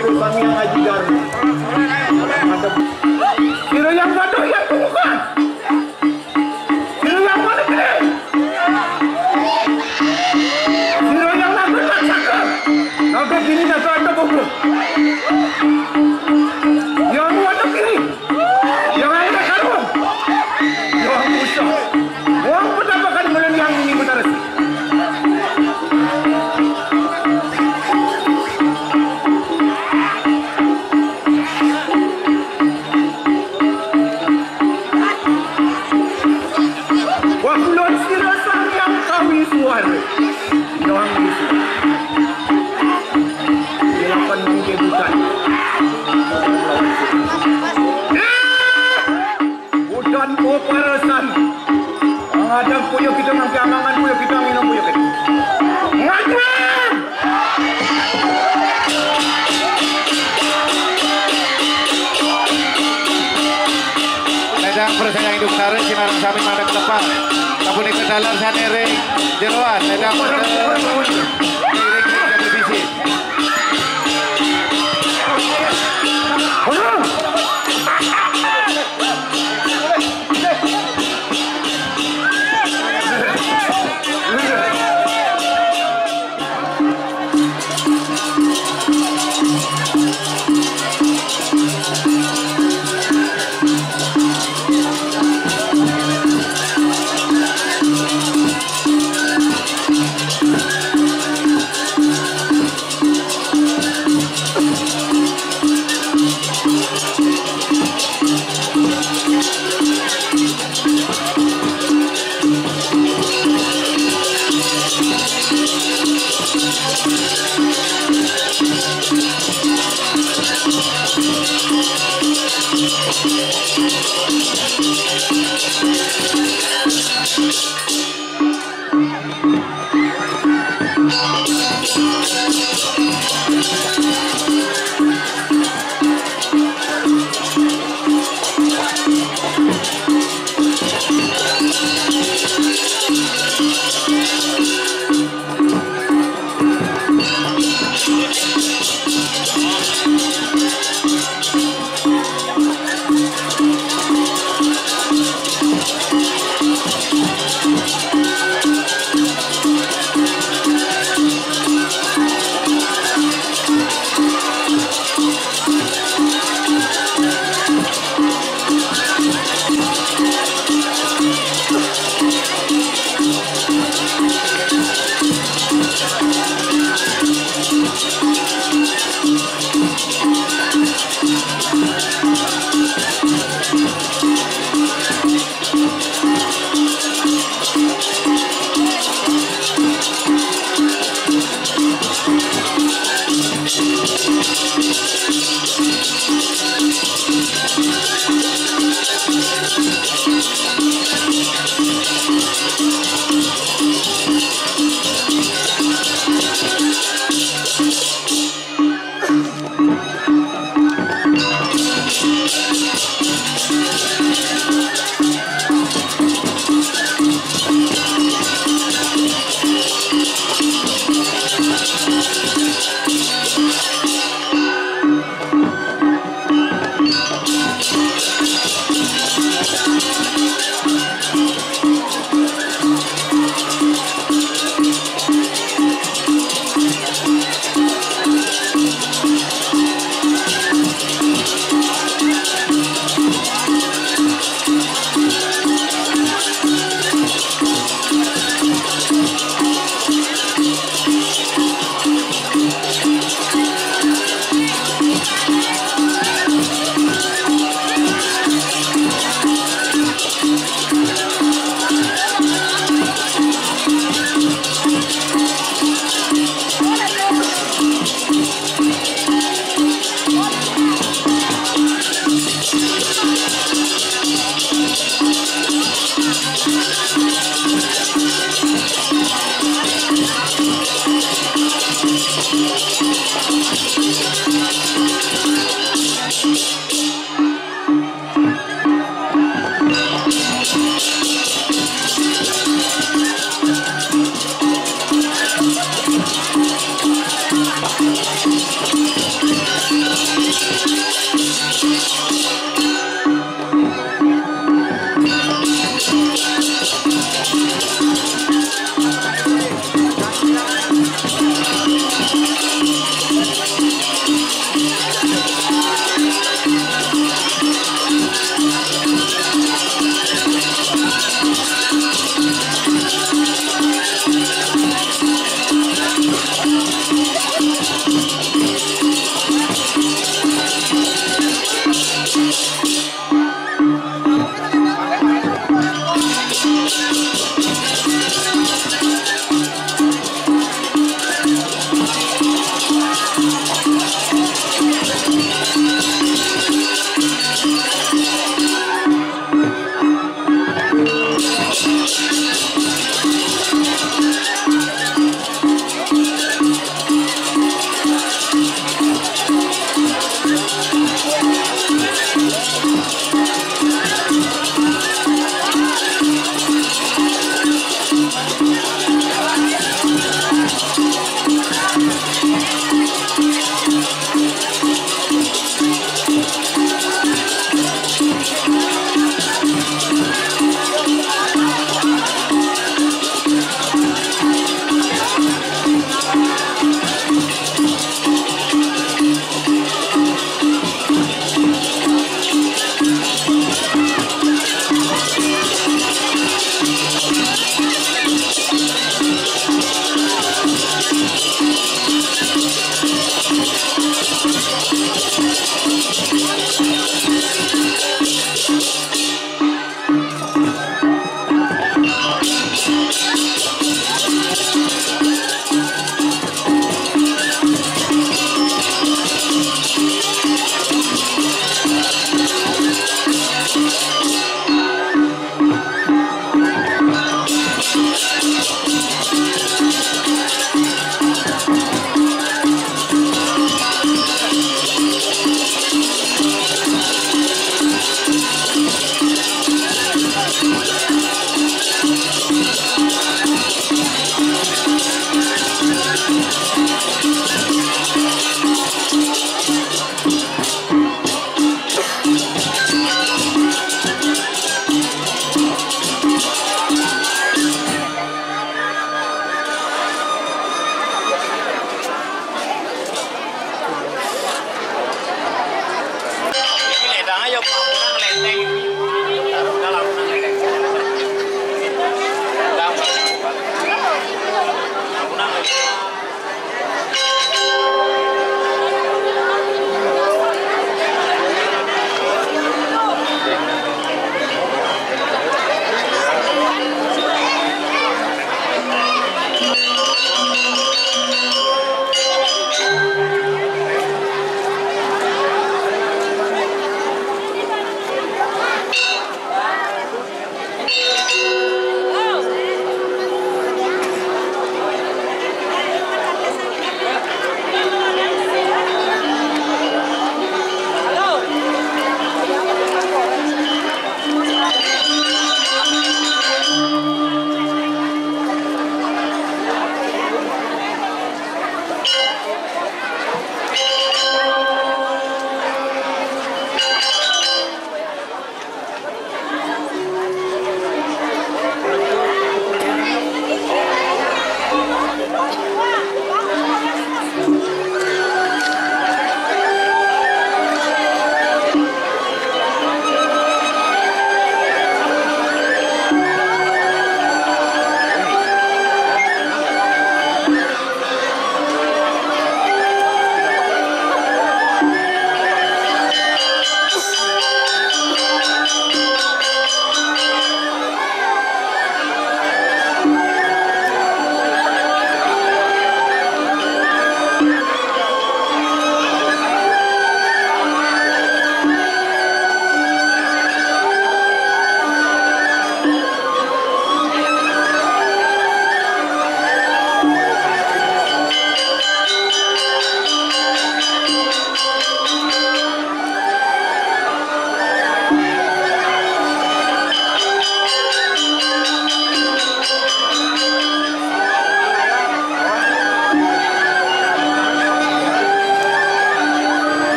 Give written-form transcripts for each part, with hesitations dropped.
kami yang ajar. Kira yang mana yang bukan? Kira yang mana kira? Kira yang mana tak cakap? Naga kini nak ada bubur. Yang mana kiri? Yang ada karung. Yang usah. Orang pertama kali melihat yang ini betul. Persayang hidup sare sinarang sami mandek tepat kapuni kedalar sanere jeroan nedang ring jadi bisi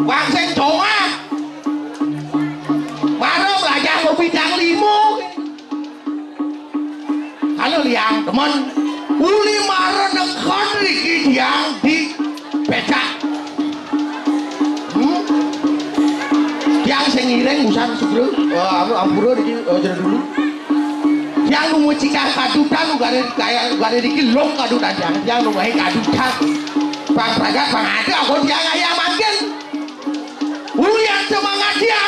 Wang sen chong á. Mà nó là giang một phi trang limo. teman uli marah nekon iki yang di becak yang sing ngiring usan sugro ampura iki aja dulu yang memujikan kadutan gare iki long kadutan yang nuwahi kadutan Bang Pragat Bang Ade aku dia ngaya makin uli yang semangat dia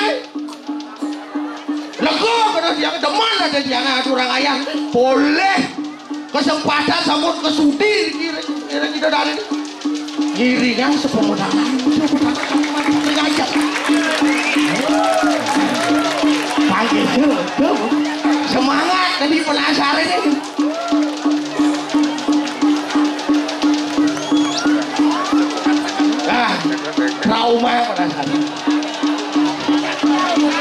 lego kena dia demen ada dia ngurang ayam boleh kesempatan sampun kesudi kira kita dari giringan sepemudangan ngajak panggil tuh semangat tadi penasaran ini trauma penasaran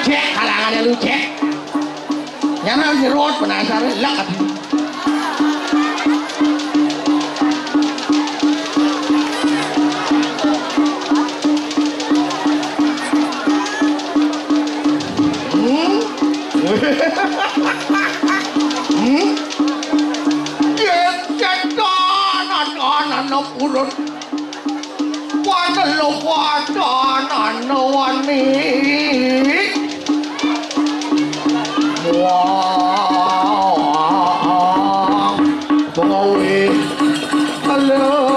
cek halangannya lu cek nyana nyerot penasaran lek purun wadon wadon wani wah bawi halo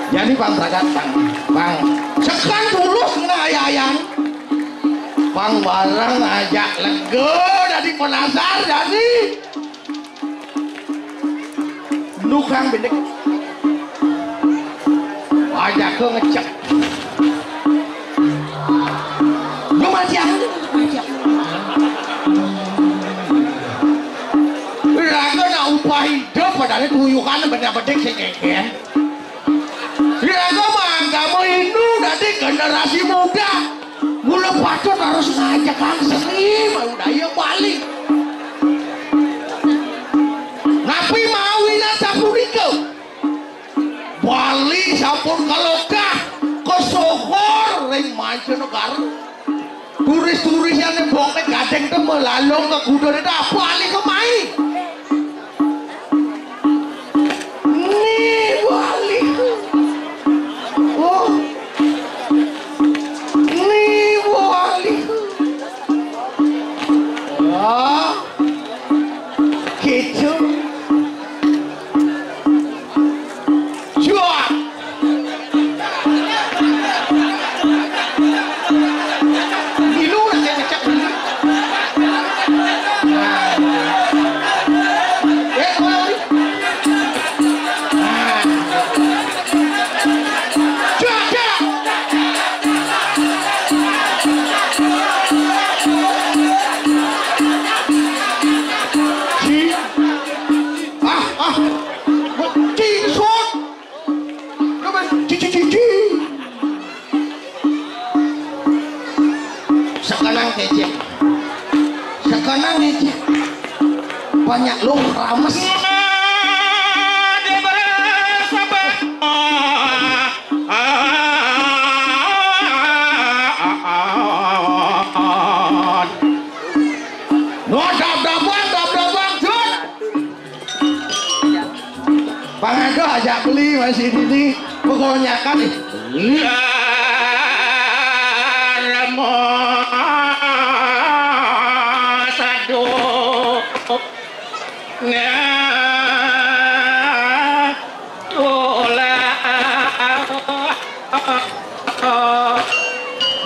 jadi Bang Pragat Bang sekan tulus kena ayayan Bang barang ajak lego dari penasar jadi nukang bendek ajak ke ngecek lu masih ada raga na upah hidup padahal tuyukan benda-benda sing keken raga mah gak mau Hindu dari generasi muda mula patut harus ngajak kang seni budaya Bali napi mawina sapunika Bali sampun kalokah kesohor ring mancanegara turis-turis yang nembongke gadeng itu melalung ke gudon itu Bali kemai nih Bali oh nih Bali ah gitu jual sekarang aja banyak lo rames Pangado ajak beli masih ini pokoknya kan beli.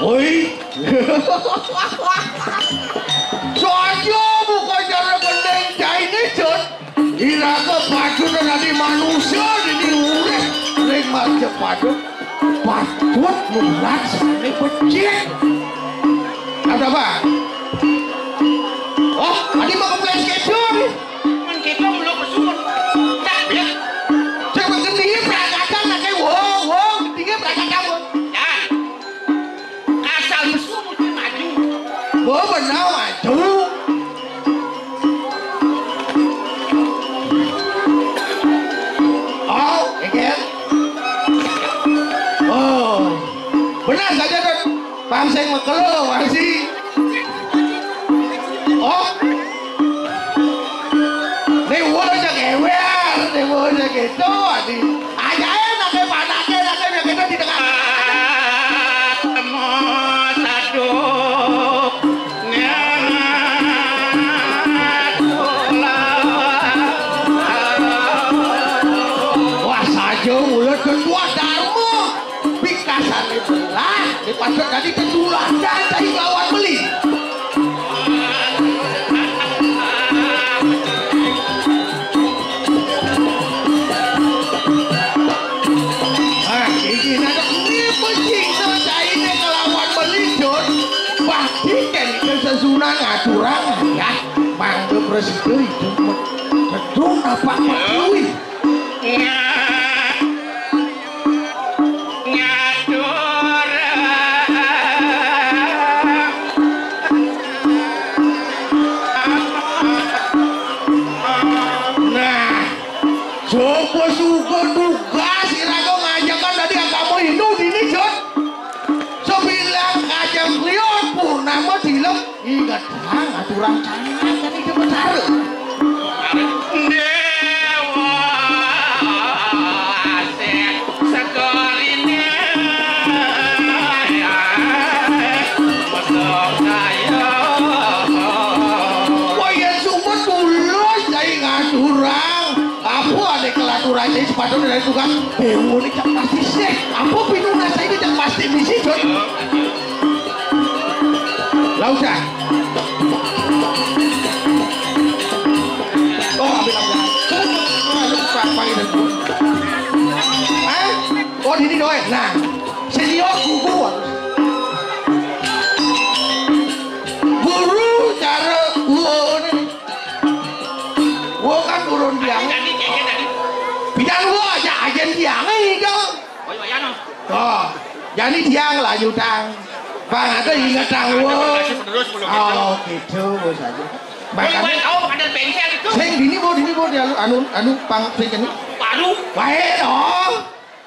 Woi, soalnya bukan cara gendeng ini Jod. Iraga patut nanti manusia ini urip ning macam patut nulat sampai becek. Ada apa? Oh, tadi mau ke PlayStation. Man kita belum bersusun. Tak ya. Coba ketinggi perangkatan nak kayak wow, ketinggi perangkatan. Ya. Asal musuh mesti maju. Wow, benar maju. Oh, ikan. Oh, benar saja kan. Pangseng mekelo masih. Oh, nih wajah kewer, nih wajah gitu, adi. Aja enak ke panake, nak kita di tengah. Wah saja mulut kedua Dharma, bikasan belah, dipasang tadi ketulah dan cari lawan beli. Sesunan aturan ya, bangga presiden itu gedung apa makhluk nah, coba suka tugas irago ngajakan tadi kamu hidup ini Jod. Sebilang kajang liot pun nama dilem ingat hang aturan canang kan itu benar. Dewa asik sekoline masuk saya. Wah ya semua tulus saya ngaturang. Apa ada kelaturan saya sepatutnya dari tukang hewan ini tak pasti sih. Apa pinuna saya ini tak pasti misi Jod. Lausan. Oh ambil ambil. Oh ini doy. Nah, senior guru cara gua kan turun biang. Bidang gua aja agen tiang ini kau. Oh, jadi tiang lah jutang. Bang ada ingat tahu. Oh gitu bos aja. Makanya kau ada bengkel itu. Sing dini bo dia anu pang sing ini. Baru. Baik dong.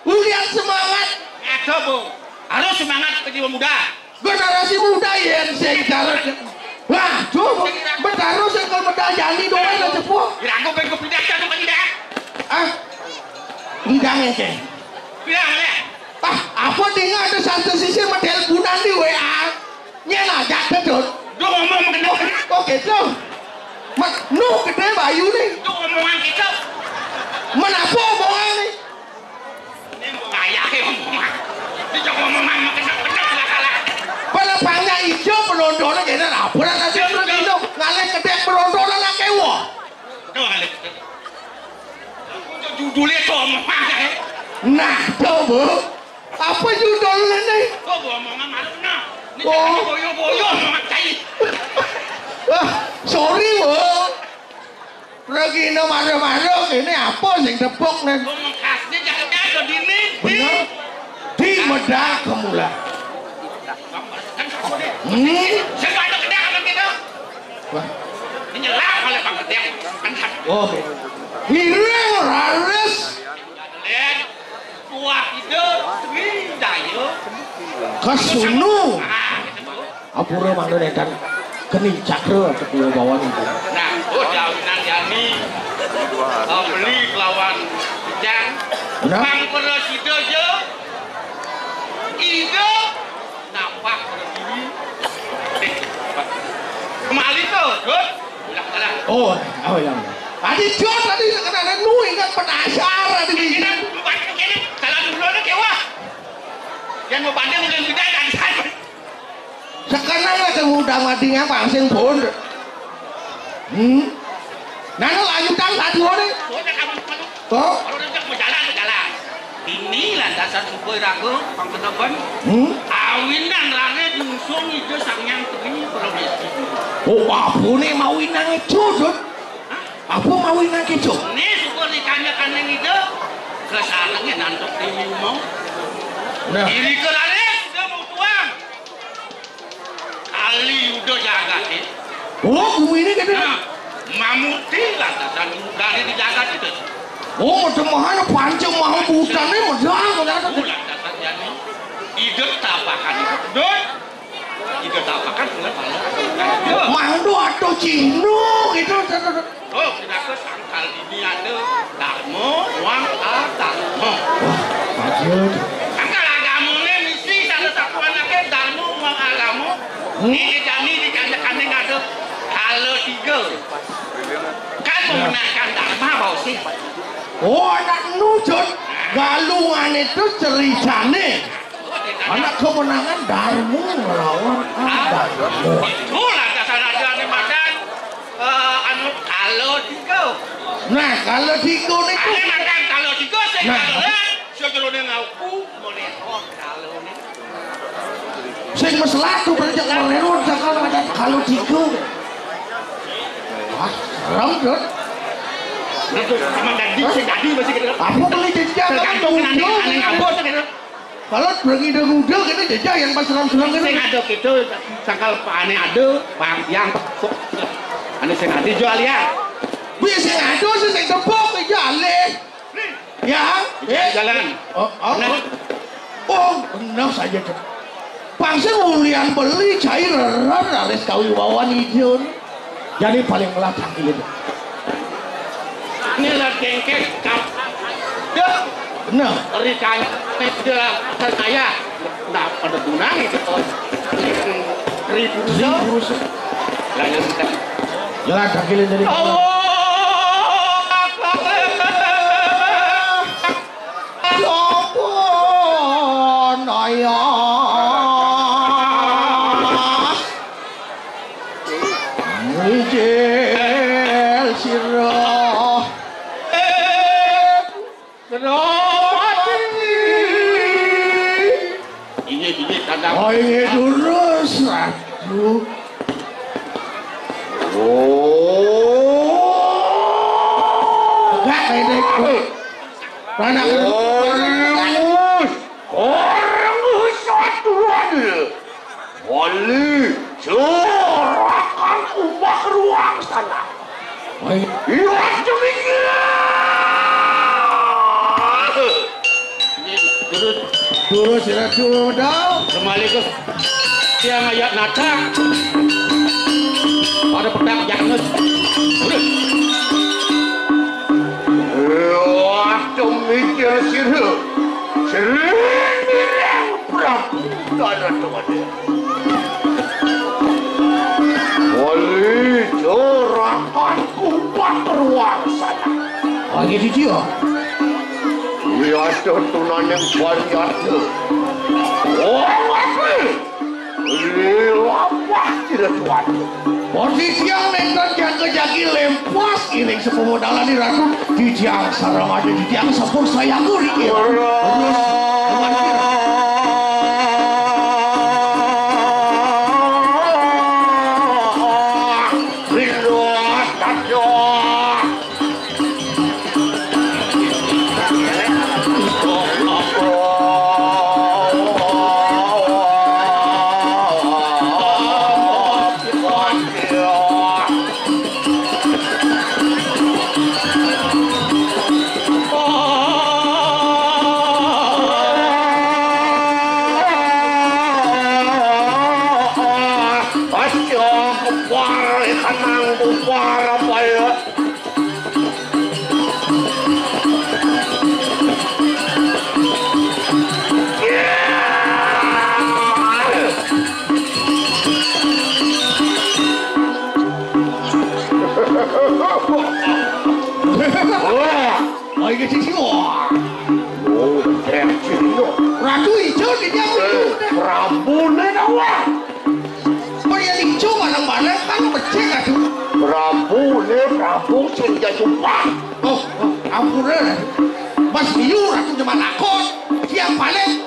Lihat semangat. Ada bu. Harus semangat kejiwa muda. Generasi muda ya sing jalan. Wah, coba bertaruh sing kalau medayani doang lah cepuh. Kira-kira pengen pindah tuh kan tidak. Ah, hidangnya ke. Pindah ya. Ah, apa dengar ada satu sisi model bunan di WA. Nyela jatuh Jod. Lu ngomong gede. Oh gitu. Mak, nu gede bayu nih. Lu ngomongan kita. Menapa omongan nih? Ini kayak omongan. Dia jangan ngomongan makin benar salah. Pelepangnya hijau pelondolan kayaknya apa lah tadi itu ngalih kedek pelondolan lah kewo. Tuh kali. Judulnya tuh omongan. Nah, coba apa judulnya nih? Oh, omongan malu nah. Ini Oh. boyo-boyo omongan cair. Wah, sorry bu. Regina marah-marah ini apa sing tepuk nih? Ngomong khasnya jaga-jaga dini. Bener? Di medak kemula. Kan siapa deh? Siapa ada kedek kan kita? Wah, Ini nyelak oleh Bang Kedek. Kan oh, hireng raris. lihat tua hidup sering dayo. Kesunu. Ah, gitu. Apura mana netan keni cakra kedua bawah itu. Nah, oh jawinan Yani beli lawan Ujang. Kenapa? Bang pada situ je. Ide nampak pada diri. Kembali tuh, Jod. Ulang kalah. Oh yang. Tadi Jod tadi kena nui kan penasaran Ini ini. kan bukan ini. Kalau dulu ada kewah. Yang mau pandai mungkin tidak kan saya. Sekarang lah udah matinya pangsing pun. Nana lanjutan satu nih. Soalnya kamu Kok? kalau dia mau jalan. Inilah dasar supaya ragu, pang ketepan. Awinan rane nyusun itu sangyang tegini kalau besi. Oh, apa nih mau inang itu, Dut? Apa mau inang itu? Ini supaya dikanya-kanyang itu kesananya nantok di mau. Nah, Iri kerane sudah mau tuang. Kali udah jaga sih. oh, bumi ini kan? Nah, mamuti lah dasar dari dijaga itu. Oh, macam mana pancing mau bukannya modal ternyata. Bulan dasar jadi. Ide tapakan itu. Dut. Ide tapakan bulan malu. Mando atau Cino gitu. Oh, tidak ke sangkal ini ada Darmo, uang Darmo. Maksud? Sangkal agamu ini misi ada satu anaknya Darmo, uang agamu. Ini kami dikandang-kandang ada kalau tiga. Kan memenangkan Dharma bau sih. Oh, anak nujut. Galungan itu ceritane. Anak kemenangan Darmo melawan Darmo. Itulah dasar aja nih madan. Anu kalau tiga. Nah, kalau Diko itu Ane makan kalau tiga saya Nah. kalau lah. Saya kalau dia ngaku boleh kalau ni. sing masalah tuh berarti mererun sekarang ada kalau Diko. Wah, serem Dut. Itu sama tadi saya tadi masih kita. Aku beli jejak Tergantung nanti aneh ngabut gitu. kalau pergi dengan muda kita jejak yang pas seram-seram Saya gitu. ada gitu, sangkal Pak Ane ada, Bang yang Ane saya ada jual ya. Biasa ada sih saya tepuk aja alih. Ya, Jalan. Benar. Oh, benar saja Dut. Pangsa ulian beli cairan aris kawibawan hijau. Jadi paling melacak gitu. Ini lah kengkek kap. Dek, Benar. rikanya dia saya nak ada tunang itu. Ribu rusak. Lain kita. Jalan kakilin dari Lopon ayah Mijel sirah Ini tanda. Oh ini dulu satu Enggak ini Anak Orang satuan wali curahkan ubah ruang sana. Iya demikian. Dulu sila sudah Kembali ke tiang ayat natak. Ada petak jangan. Wah, demikian sirah. Sering Prabu Dara Tawade. Wali curahkan ubah ruang sana. lagi di dia. Lihat tunan yang banyak tu. Oh, apa? Lewat tidak tuan. Posisi yang nekat jaga-jagi lempas iring sepemodalan di ratu di tiang sarang ada di tiang sepur saya gurih ya. Terus Oh, ini sih wah. Oh, cino. Ratu hijau di dia. Rambutnya awak. Kok yang hijau barang-barang kan becek aduh. Rambut sehingga sumpah. Oh, ampun Mas Biu ratu zaman akon. Siang balik.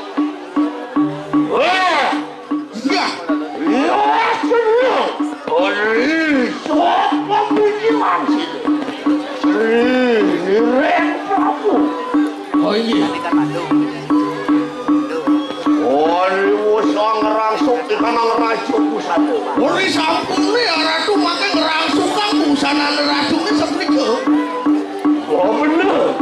Wah. Iya. Ya, serius. Siapa pikiran sih? Ini Prabu. Oh iya. Usah ngerangsuk di kanan racun busana. Ori sampun ya ratu make ngerangsuk kang busana racune seprike. Oh bener.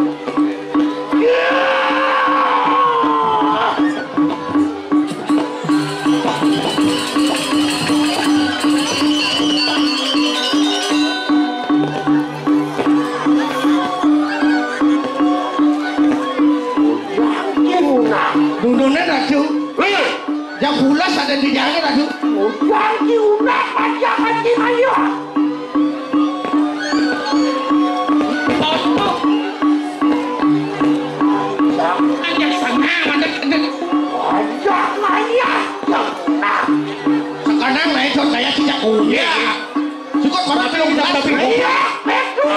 Dudune ratu. Yang bulas ada di jangan ratu. Yang diunak panjangan di ayo. Anjak senang ada Panjang aja. Sekarang naik shot saya tidak punya. Cukup para belum tapi. Iya, betul.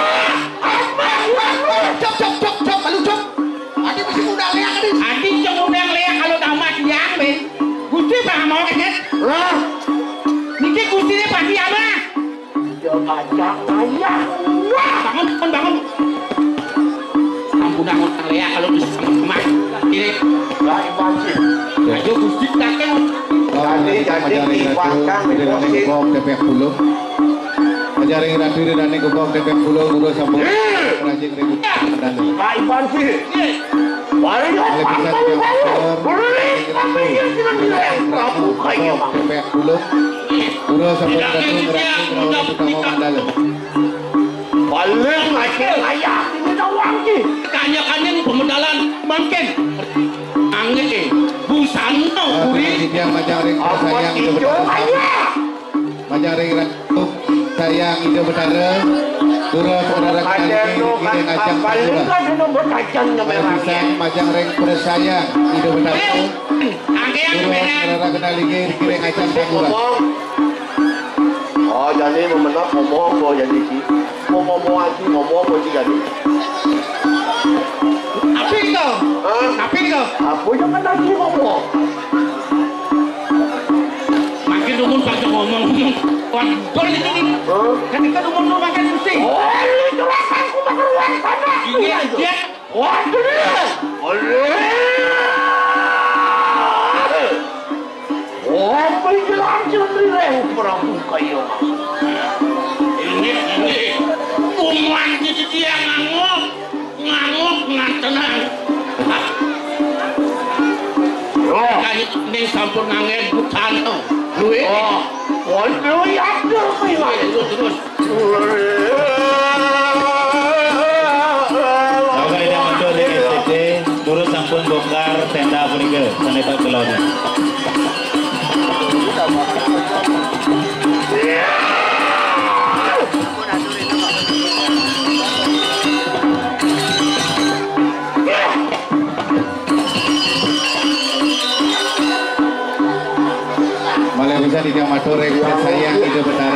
Cop, malu cop. Adi mesti muda leak adi. Adi cok udah lihat kalau tamat yang ben. Gusti bah mau kan? Lah, Niki gusti ni pasti apa? dia panjang aja. Bangun. Ampun lihat kalau bisa sama ini. Lah, banjir. Ayo gusti takkan. Jadi dipasang di posisi. TPF Pulau. Ajaring ratu dan gubok TPF Pulau urus sambung. Rajin ribu. Lah, banjir. Mari Oleh bisa Prabu kayu. TPF Pulau. Urus sambung ratu ngerawat utama mandala. Balik ngacir ayah ini doang sih. Kanya ni pemodalan makin. Angin ni busana buri. Dia majaring sayang itu benar. Majaring ratu sayang itu benar. Urus saudara kali ini ngajak balik kan nomor kacan bisa majaring persayang itu benar. Angin Urus saudara kenali kiri ngajak kurang. Oh jadi memenang ngomong kok jadi sih. Ngomong kok jadi. Apa itu? Apa itu? Apa jangan lagi ngomong. Makin dumun pakai ngomong. Waduh ini. Kan kita dumun lu makan mesti. Oh itu akan ku keluar sana. Ini aja. Waduh dia. Oh penjelang cendreng Prabu kayu. Ini. Umuan jadi dia ngangok nggak tenang. Kayak ini sampun ngangin hutan tuh. Duit. Waduh ya Terus. Bapak tidak mundur di STC, turut sampun bongkar tenda punika, saneta kelaunya. Malah bisa tidak matur sayang itu benar.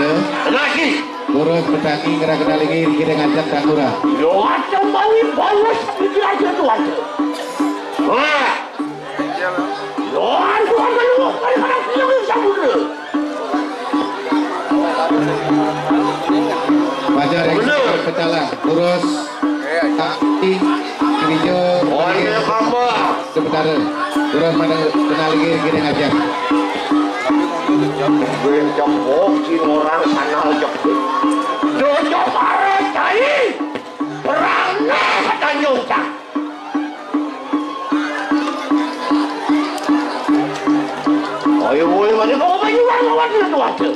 lagi. Urus petani gerak kenali kiri ngajak takura. Yo aja bawi bawas itu aja tuh aja. Wah. Yo aduh lu kadang film sabun. Majaring pecalang. Urus kaki hijau. Oh ini kamu. Sebentar. Urus mana kenali kiri ngajak. Gue jempol si orang sana jempol. Jojo pare cai. Perangnya kata nyongcak. Ayo boleh mana kau bayuan lawan itu aja.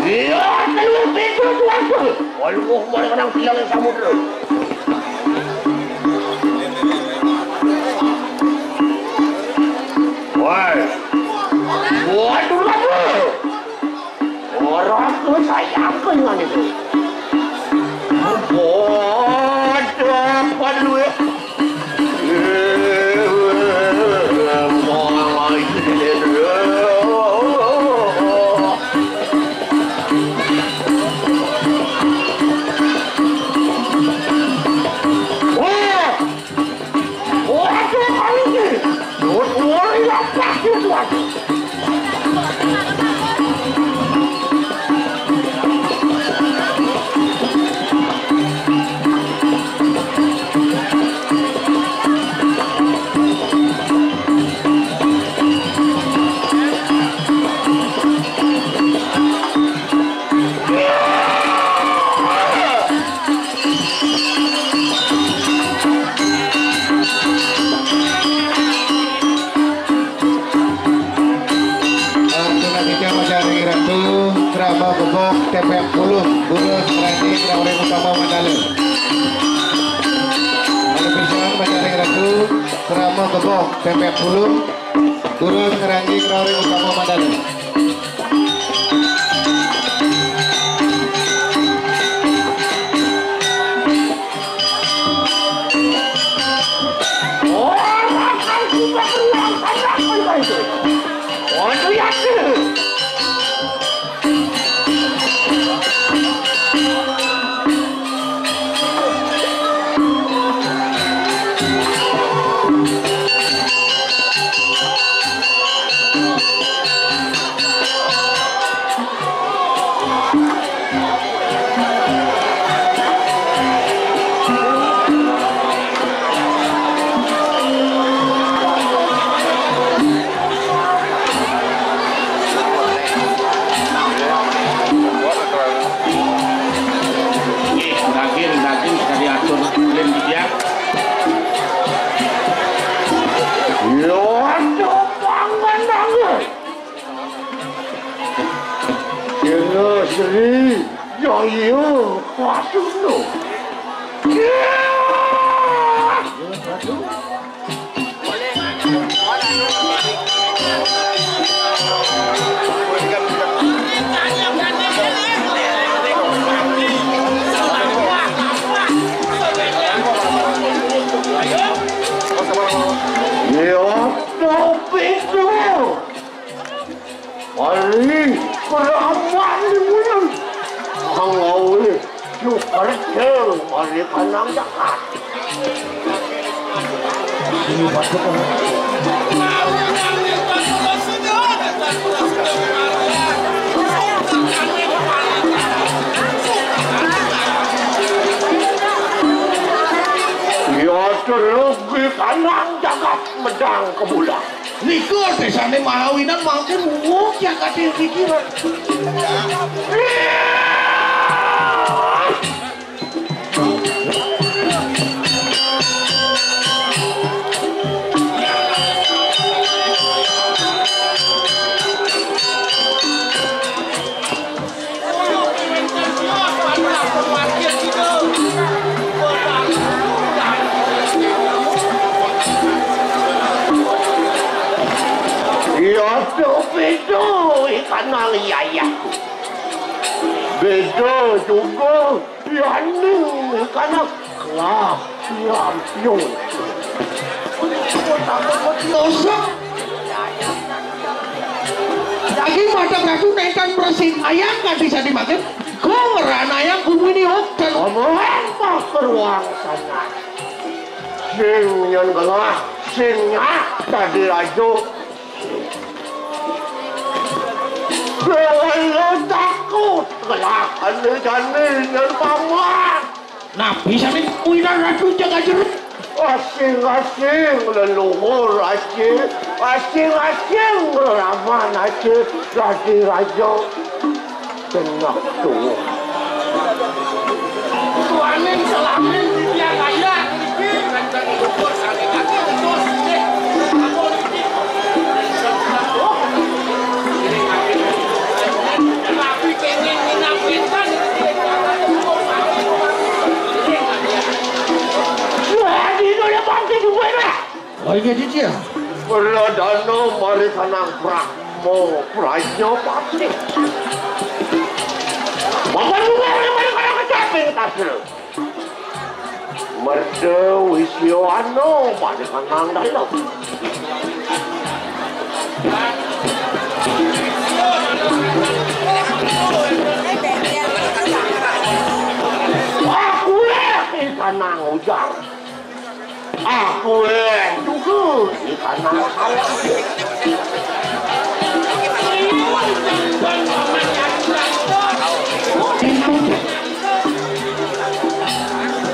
Iya, kalau begitu tu aja. Walau mana kadang siang samudra. Woi, waduh lagi. Orang tu sayang ke dengan itu. Pepek Pulung, turun ngerangi Krauri Utama Mandala. Orang akan juga berulang apa itu? Untuk yakin. Seri yang yêu hoa trứng nổ. Keramat limunan Hangau ni Yuk kerja Mari kanang jahat Ini patut Ya terlebih kanang jagat medang kebulan Niku desane Mahawinan mangke muwuk ya kadhe pikiran. Beda ikan ayahku. Beda juga pianing ikan kelap lampion. Dosa. Daging macam ratu naikan bersih ayam kan bisa dimakan. Kau meran ayam kumini hokan. Apa keruang sana? Sing nyon galah, sing tadi aja. Kalau takut kelahkan jani dan paman. Nah bisa nih kuinan ratu jaga jeruk. Asing-asing leluhur asing, asing-asing raman asing, raja tengah tuh. Tuanin selamin dia kaya, ini ukur kali kaki terus deh. Oh iya dia. Perdana mari kanang Brahmo Praja pati. Bapak juga mari kanang kecapin kasih. Merdu wisyo ano pada kanang dalam. Aku kanang ujang. Aku juga kanang salah.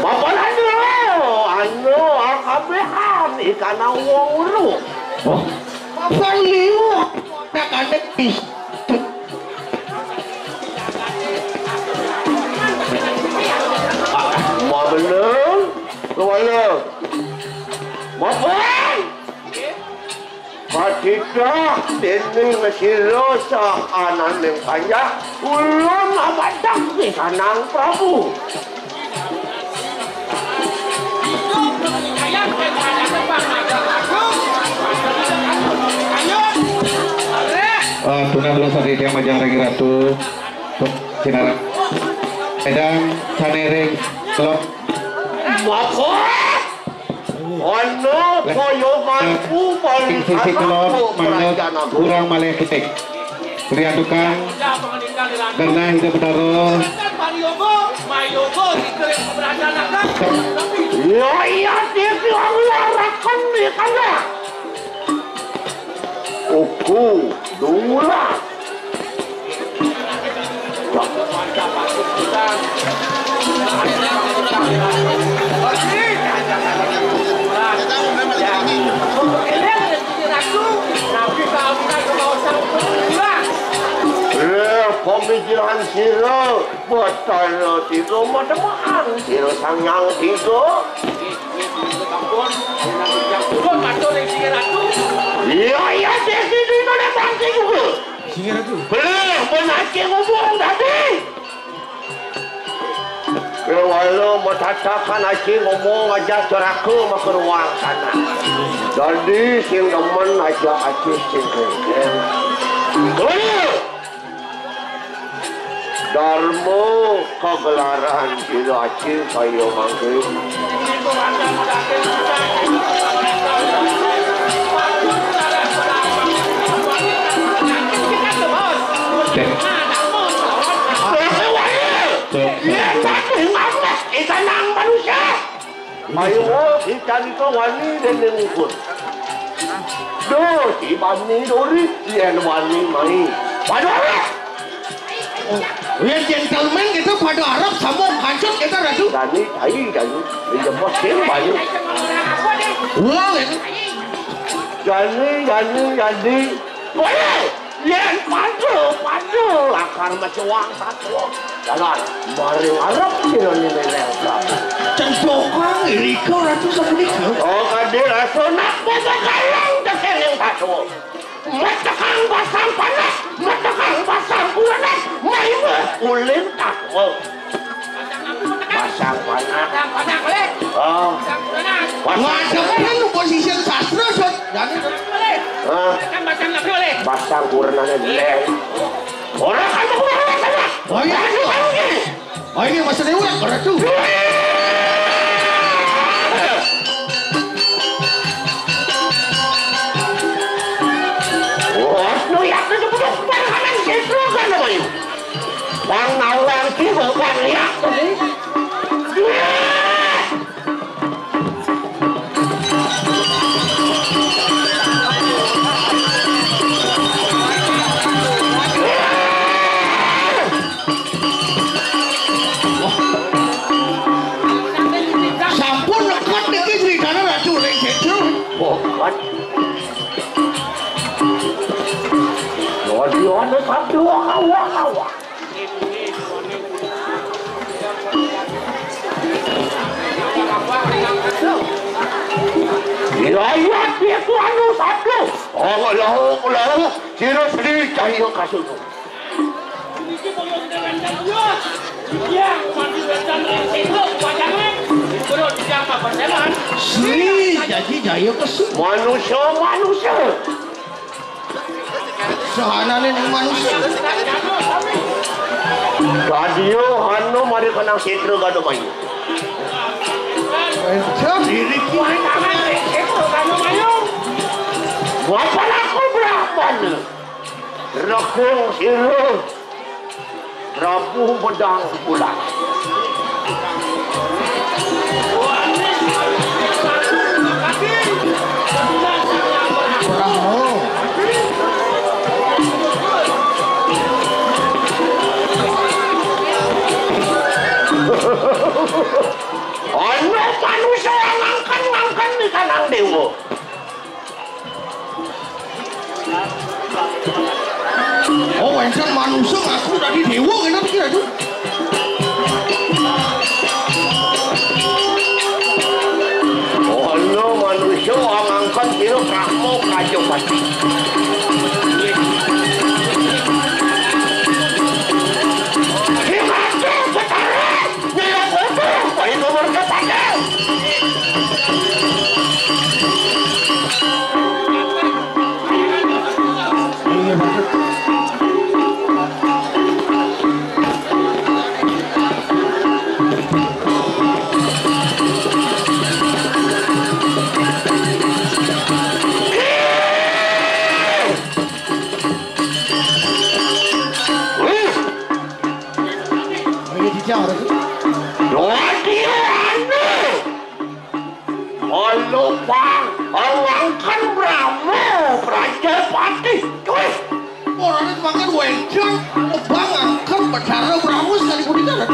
Bapak anu akabehan ikan wong lu. Oh, apa liwat? Nak ada bis. Mau bener? Kemana? Bapak? Ketika ini mesiro sa kanan ng kanya, ulun abadak di kanang Prabu. Tuna belum sakit yang majang ragi ratu Sinara Edang Sanering Kelop Bapak? Ano koyo mampu Sisi Kelop Manut Kurang Malaya Kitik Priadukan Karena hidup bertaruh Ya iya tiki ang larakan di kana. Uku dula. Pemikiran siro betul tiga macam siro sangang tiga. Iya jadi di mana bangki juga. Belum benaki ngomong tadi. Kalau mau tatakan aja ngomong aja ceraku mau ke ruang sana. Jadi sing demen aja aja sing Darmo kegelaran tidak acil kayu mangkir. Ikan manusia. Ayo ikan itu wani dan mengukur. Doh si bani dori yang wani mai. Waduh. Yang gentleman kita pada Arab sama hancur kita ratu. Dani, ayi dani, dia bos banyak. Wow itu. Jadi. Wah, yang padu, akar macam wang satu. Jalan, bareng Arab ini lelak. Centokang ini kau ratu seperti kau. Oh, kadir asonak bagalang dengan yang satu. Matakang basang panas, matakang basang panas, maimu ulin takwa. Basang panas. Oh. Wadah lu posisi sastra sot. Jadi. Basang kurna leleng. Orang kan kurang sana. Oh iya. Oh ini masa dewa ratu. Đang nào đang ký vợ quan liệt Sampun lekat nih ceritanya ratu yang kecil. bukan dia ada satu awak Wilayah dia tu anu satu. Oh, lau, kira sendiri cahaya kasut. Sri jadi jaya kasut. Manusia. Sehana ni manusia. Sadio anu mari kenang sitro gado mayu. Diri ku ana sitro gado mayu. Apa aku Brahman? Rakung siru. Rapuh pedang bulan. Ono manusia ngangkan di kanang dewa. Oh, encen manusia ngaku tadi dewa kenapa kira itu? Ono manusia ngangkan kira Brahmo Kajopati. Orangkan Brahmo Prajapati. Orangnya makan wenjang, bang angkat Bathara Brahmo sekali kudikan.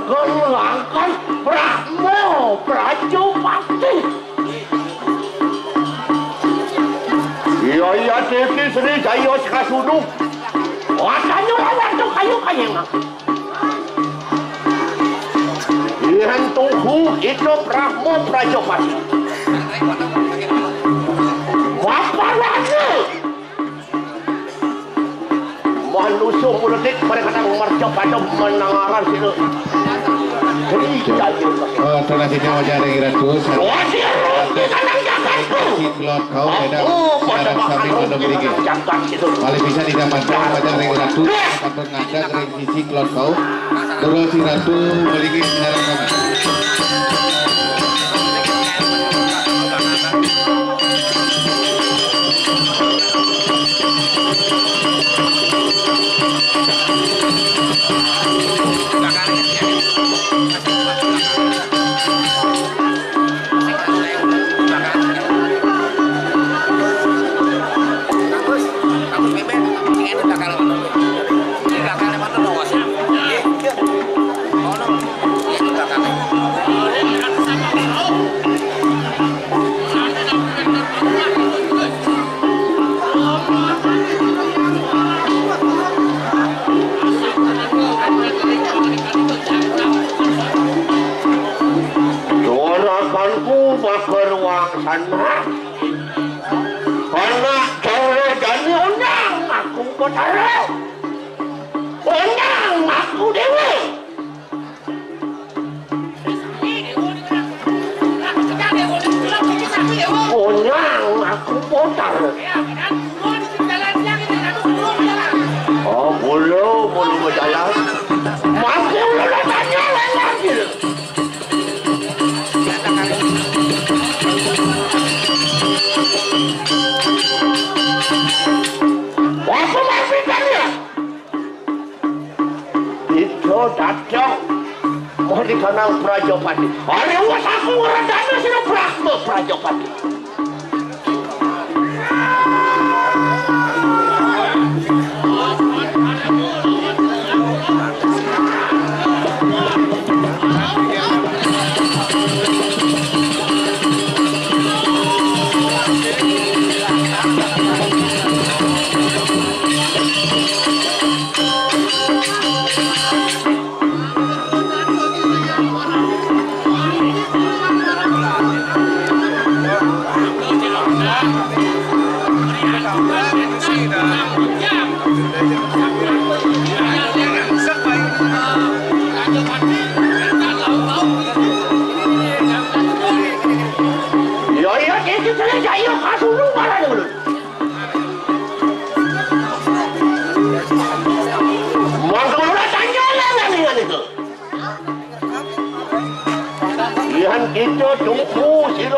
Orangkan Brahmo Prajapati. Iya Devi Sri Jaya Sekasudung. Wakanya lawan tuh kayu-kayu. Yang tuhu itu Brahmo Prajapati. Apa lagi? Manusia politik mereka mercap pada menangaran situ. Donasinya wajah dengan Ratu. Siklot kau beda sekarang sampai pada berikut. Paling bisa didapatkan wajah dengan Ratu. Akan mengajak revisi klot kau. Terus si Ratu berikut sekarang kami. Sana karena cara dan undang aku Bathara, undang aku dewa. Undang aku Bathara. Oh belum berjalan. Masih belum tanya lagi. Apa maksudnya? Itu datang mau dikenal Prajapati. Hari was aku ngeredana sini Brahmo Prajapati.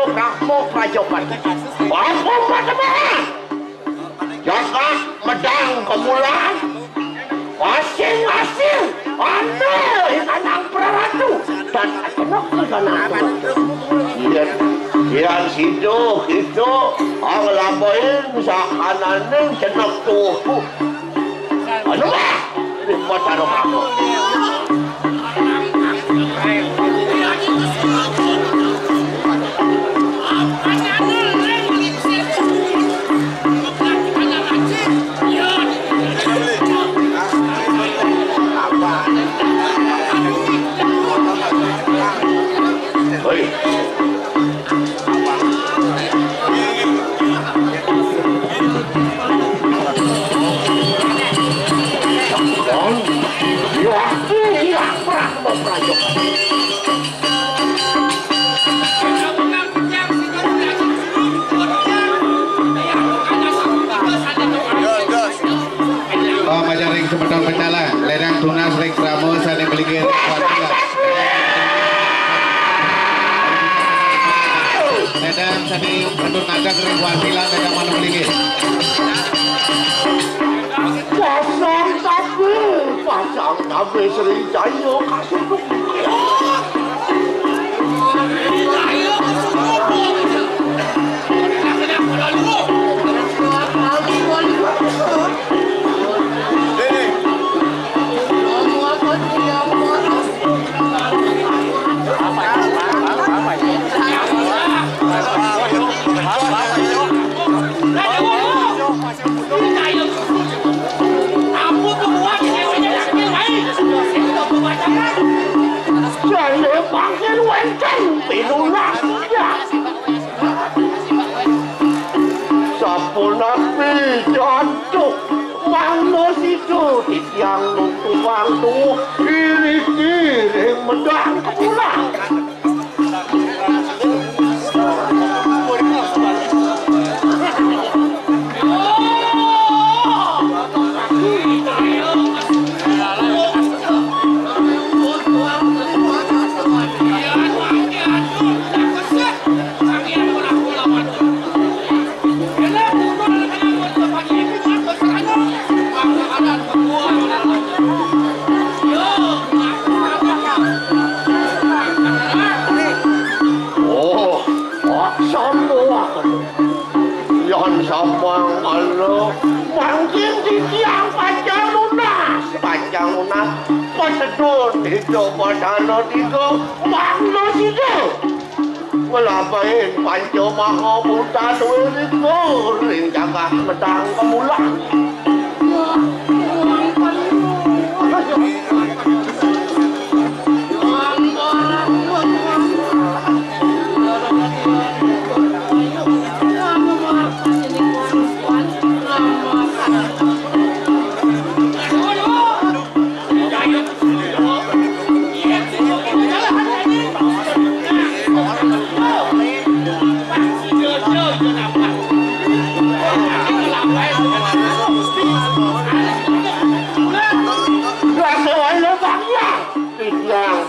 Pando Brahmo Prajopati. Apa macam-macam? Jaga medang kemulan. Masing-masing anda ikanang peratu dan anak ikanang Yan sido itu ang labayin sa kananing jenak tuho. Ano ba? Matanong ako. Majaring Sumedang Pencala, Lerang Tunas Ring Kramo Sane Beligir Kuatila. Ledang Sane Rendun Naga Ring Kuatila Ledang Manu Beligir. Pasang tapi Sri Jaya kasih panggil wenceng pinulah sampun nabi jantuk manus itu yang nutuang tuh iri-iri medang kepulang sambang Allah mungkin di tiang panjang lunas pasedun itu padano tiga makna tiga ngelapain panco maha buta duwiriku ring jaga medang kemulang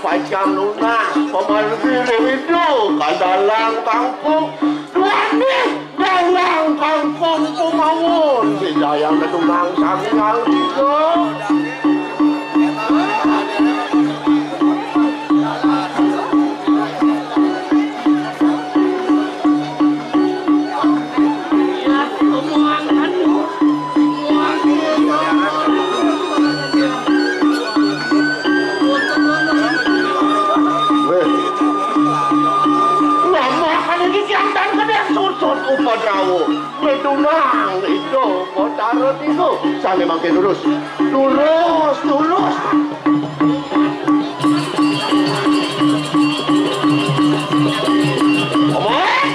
Pajang lunas pemergi itu kadalang kampung duani dalang kampung pemawon sidayang ketunang sangang tiga Upadrawo, medunang itu, potarot itu, sampai makin lurus, lurus. Omong,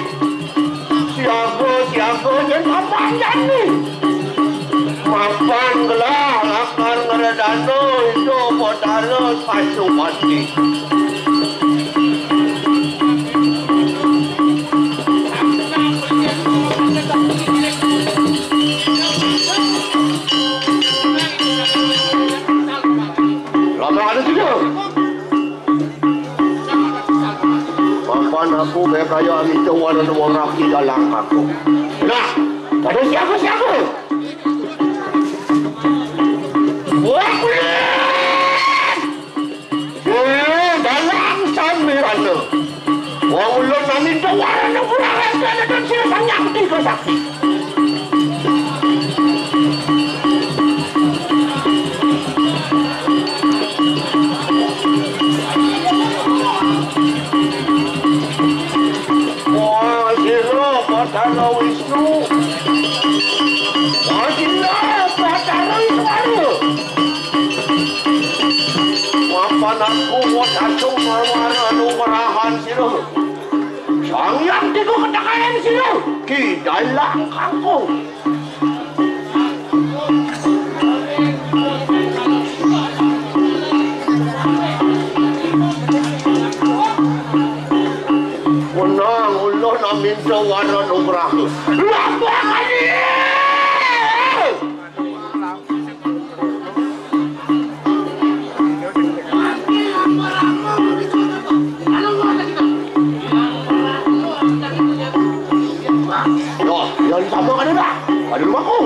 siago, yang panjang nih, mapan gelang, akan ngeredano itu, potarot pasupati. aku berkaya itu walau orang di dalam aku. Nah, pada siapa? Wah, dalam sambiran tu. Wah, ulun nami tu walau orang ada dan siapa yang tiga sakti. Patalo Wisnu, Wajiblah Patalo Iswaru. Mapan aku wasacung marwanu marahan siro. Sang yang tiga ketakayan siro, kidalang kangkung. Minta warna nugrah lampakan dia. Yang disampaikan dia ada rumahku.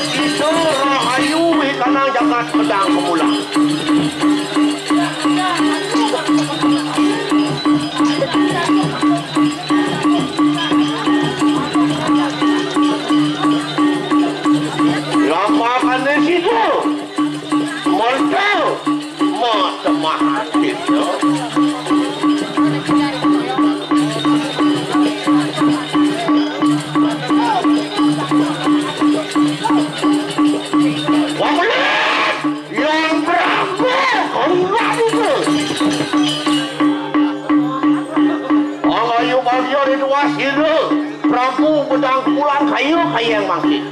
Sido rahayu karena jagat pedang pemula. Lampakan sido Montel mata mahati itu. Prabu pedang pulang kayu yang mangkit.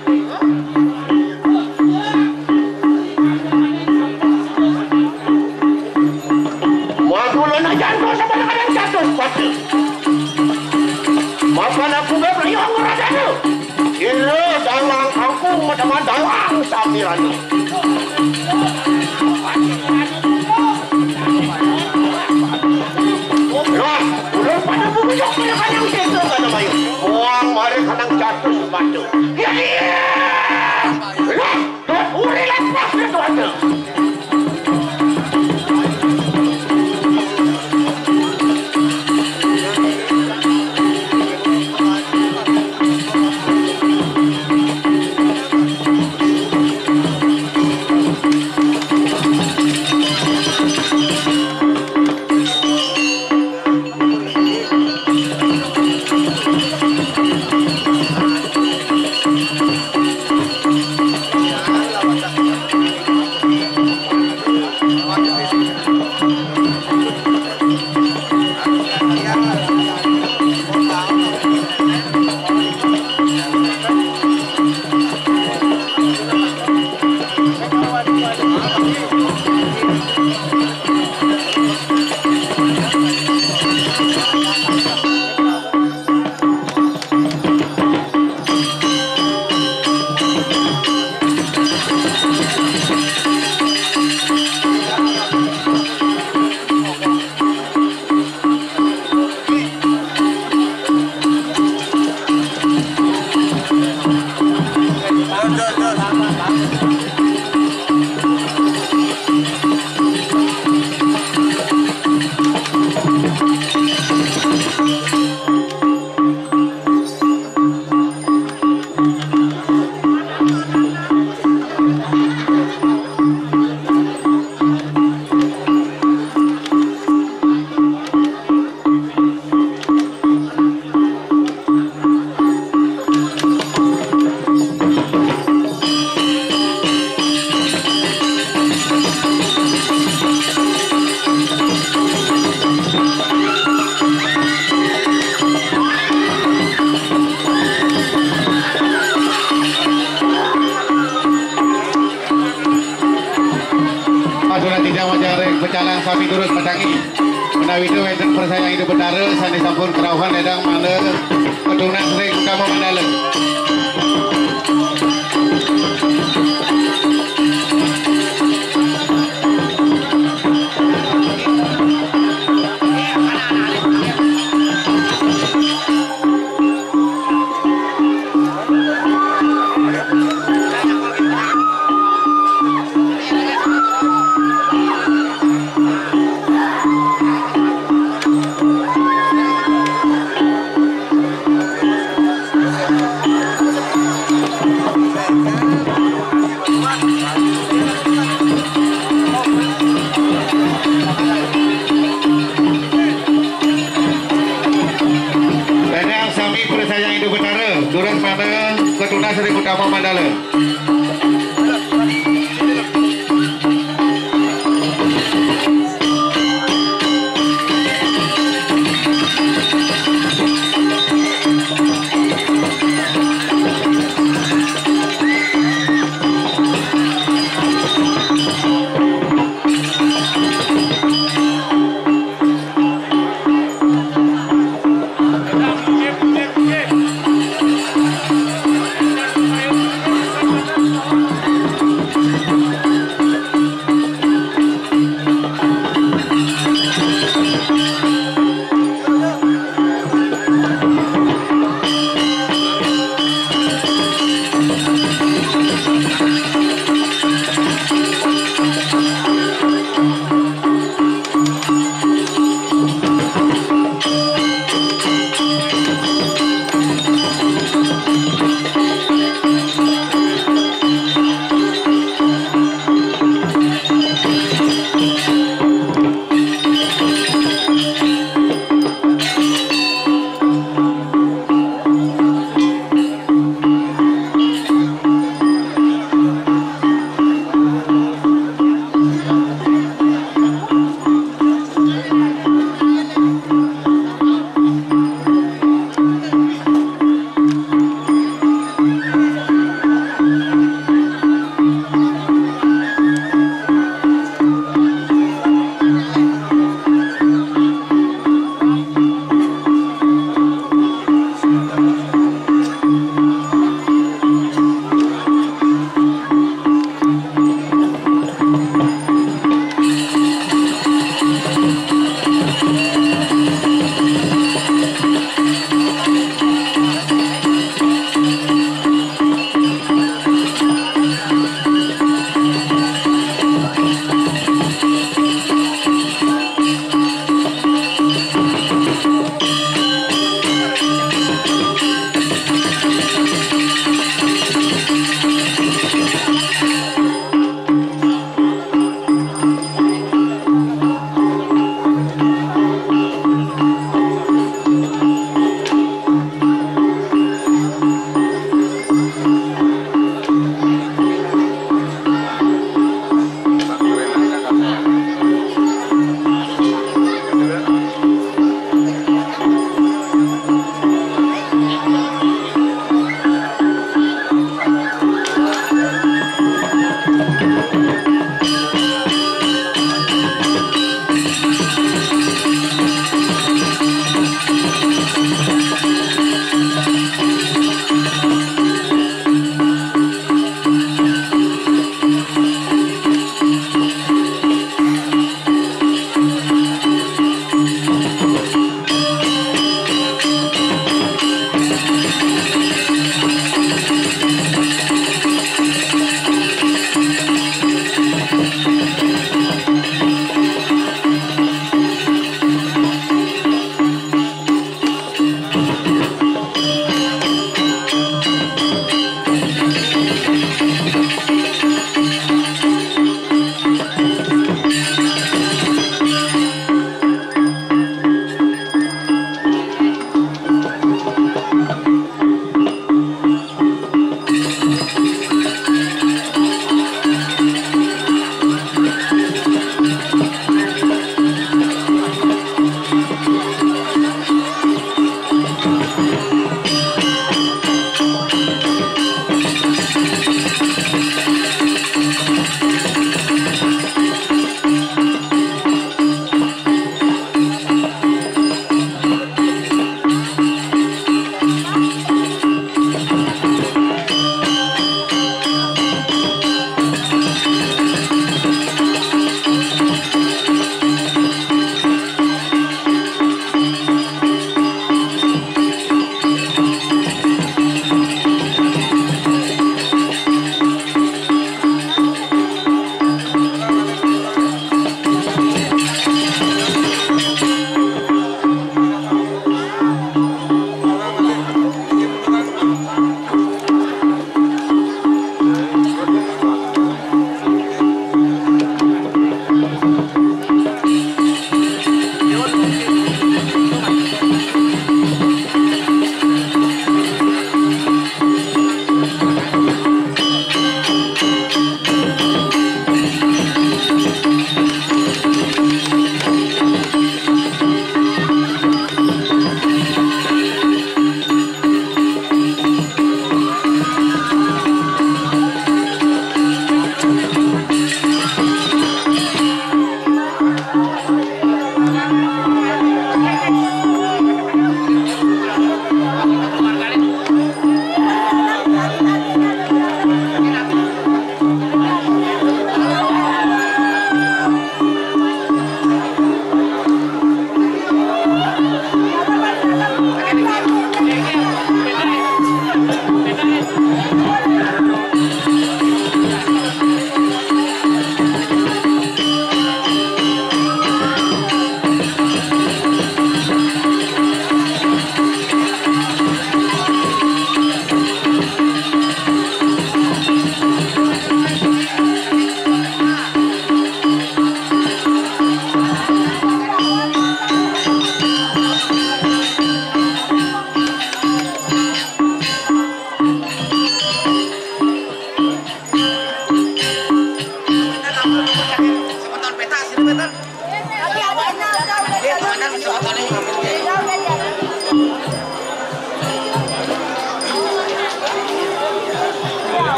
Madulan aja tu sama dengan jatuh sepatu. Makan aku berlayang berada tu. Kira dalam aku macam dalang sambiran. Udah pada bubuk pada kanyang kita kan namanya. Wang mari kanang jatuh sepatu. Ya iya. Lah, uri lepas itu ada. Madura tidak wajar pecalang sapi turut mendangi menawi itu wonten persayang itu betara sani sampun kerawuhan ledang mana keturunan Sri Utama Mandala. Keturunan Sri Utama Mandala.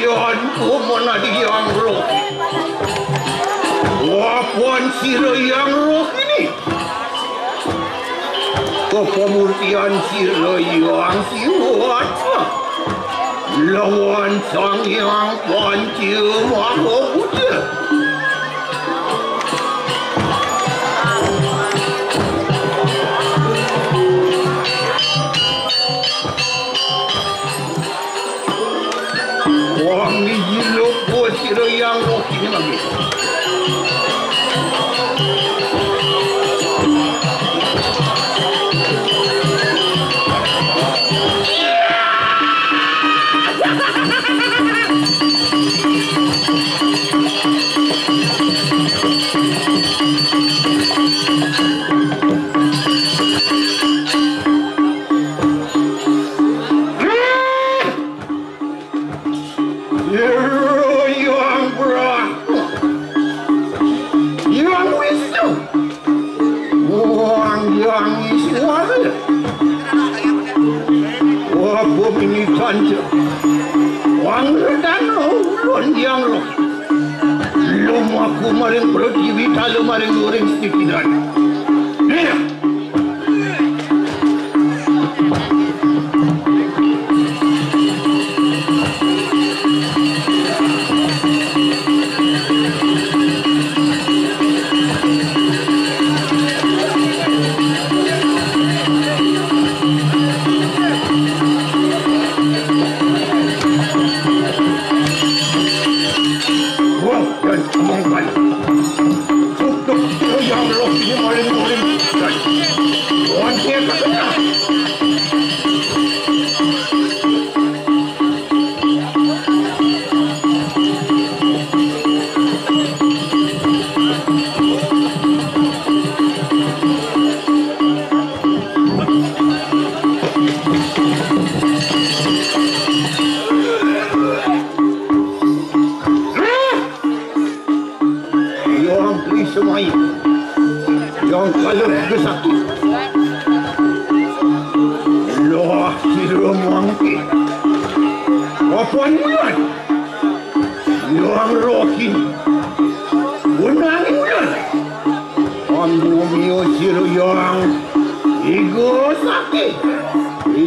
Tuhanku mana yang roh, wapuan sira yang roh ini, kepemurtian sira yang siwat, lawan sang yang panci maha buddha. Wangi jiluk buat sira yang roh ini lagi. Wang redang ulun yang roh, lumaku maring pertiwi kalau maring goreng setikidan.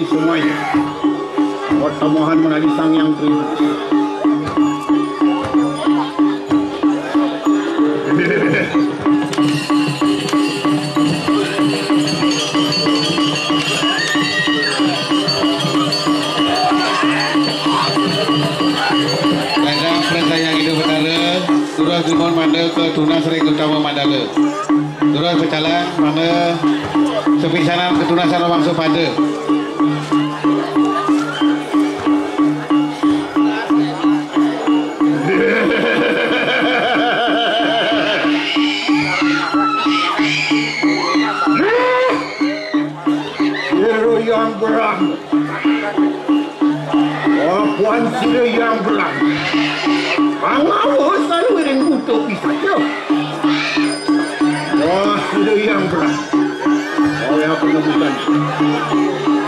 semuanya. Pertemuan menjadi sang yang terima. Yang hidup betara terus dimohon mandel ke tunas ring utama mandala terus berjalan mana sepisanan ketunasan bangsa pada Siro yang beram Puan siro yang beram Angau selalu yang butuh saja. Wah, sudah yang berat. Mau yang penebusan.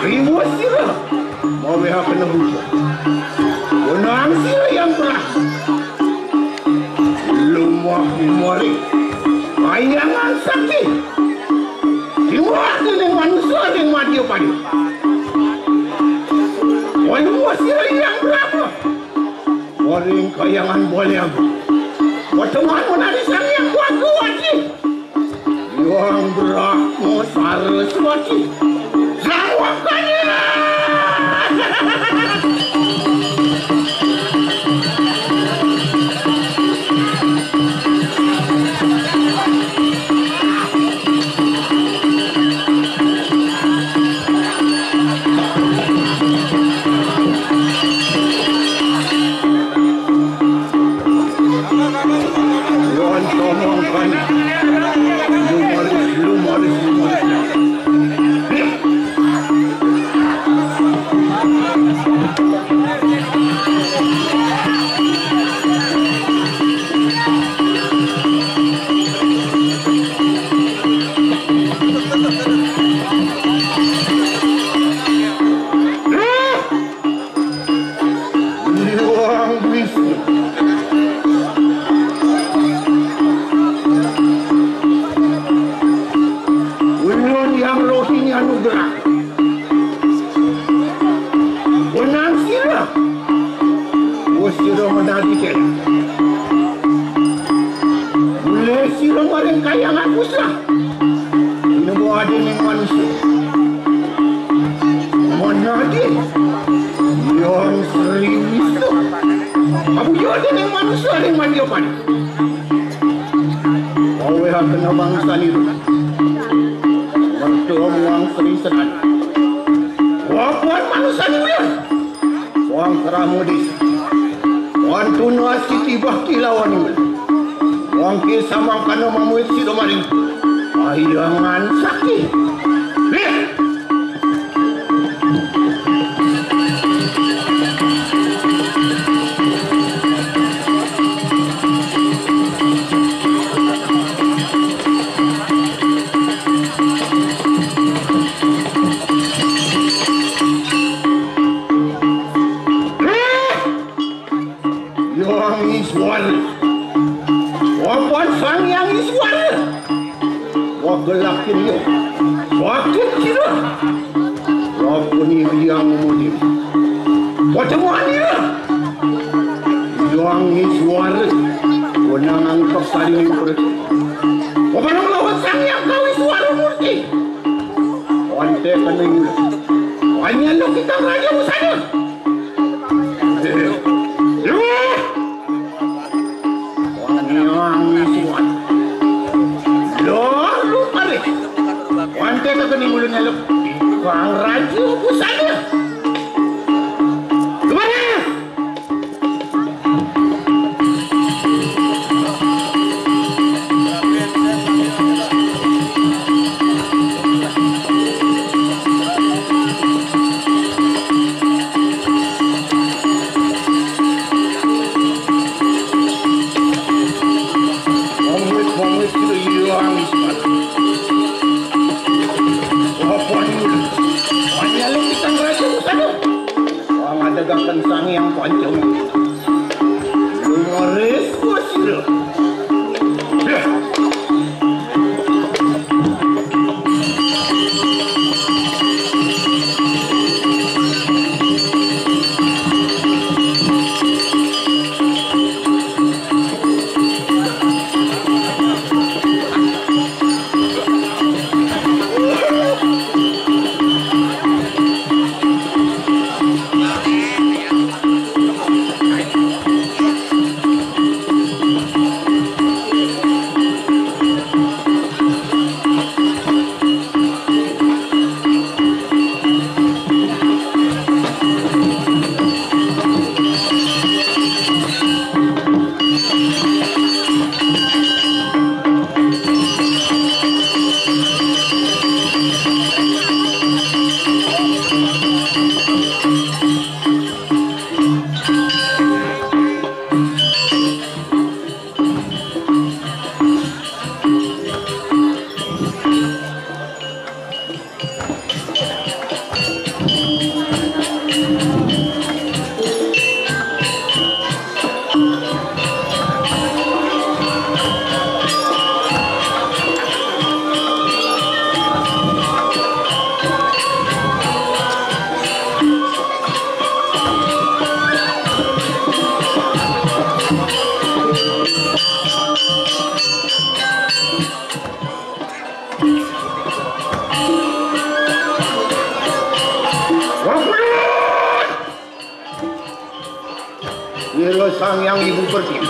Terima sila. Mau yang penebusan. Benang sila yang berat. Lumah dimari. Bayangan sakit. Dimah dengan manusia dengan madia pada. Mau sila yang berapa? Orang kayangan boleh aku. Pertemuan menari sang yang kuat-kuat ni. Yang berakmu saraswati. Selamatkannya! Sira sang yang ibu pertiwi.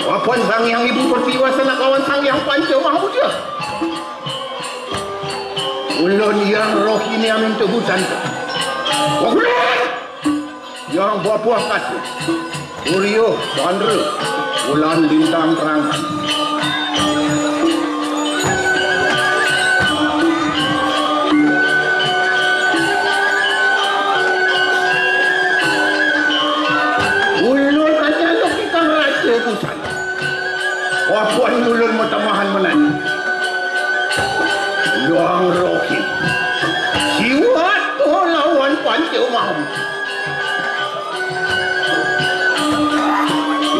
Wapun sang yang ibu pertiwi wasana kawan sang yang panca mahmuda. Ulun yang roh ini amin tebusan. Wakulah. Yang buah-buah kasih. Suryo, Chandra, bulan lintang terangkan. Ulun aja lo kita raja kusan. Wapuan ulun matamahan menan. Yang rohim. Siwat tu lawan panca mahmud.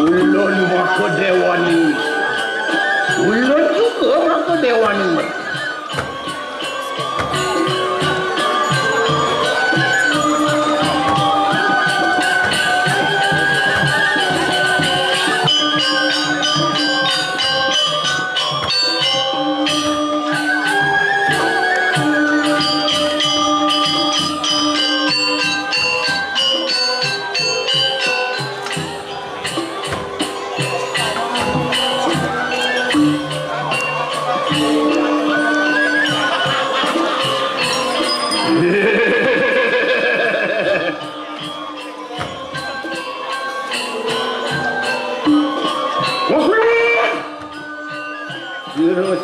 Ulun maka dewani. Ulun juga maka dewani mereka.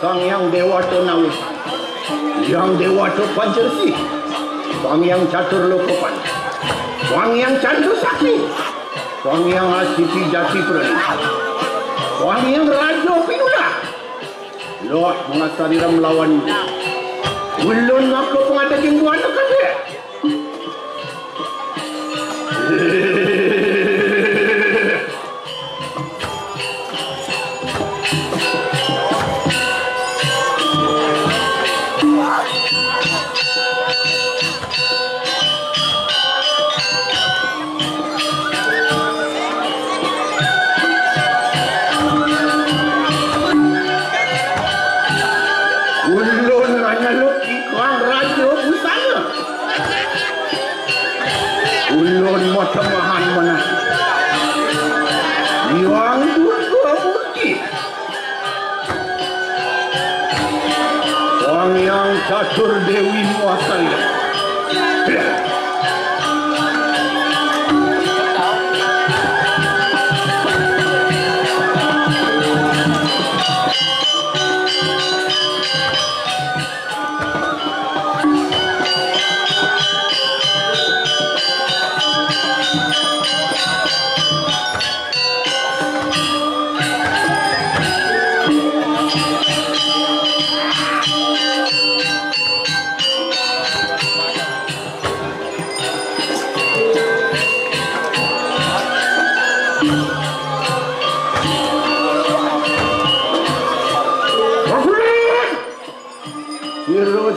Sang yang dewata nawusan, yang dewata pancersi, sang yang catur lokopan, sang yang candu sakti, sang yang asipi jati perani, sang yang raja pinula. Loh mengasari ram melawan ini. Ulun ngaku pengadak yang buat kan dia. Temahan mana yang dua bukti orang yang catur dewi muasaya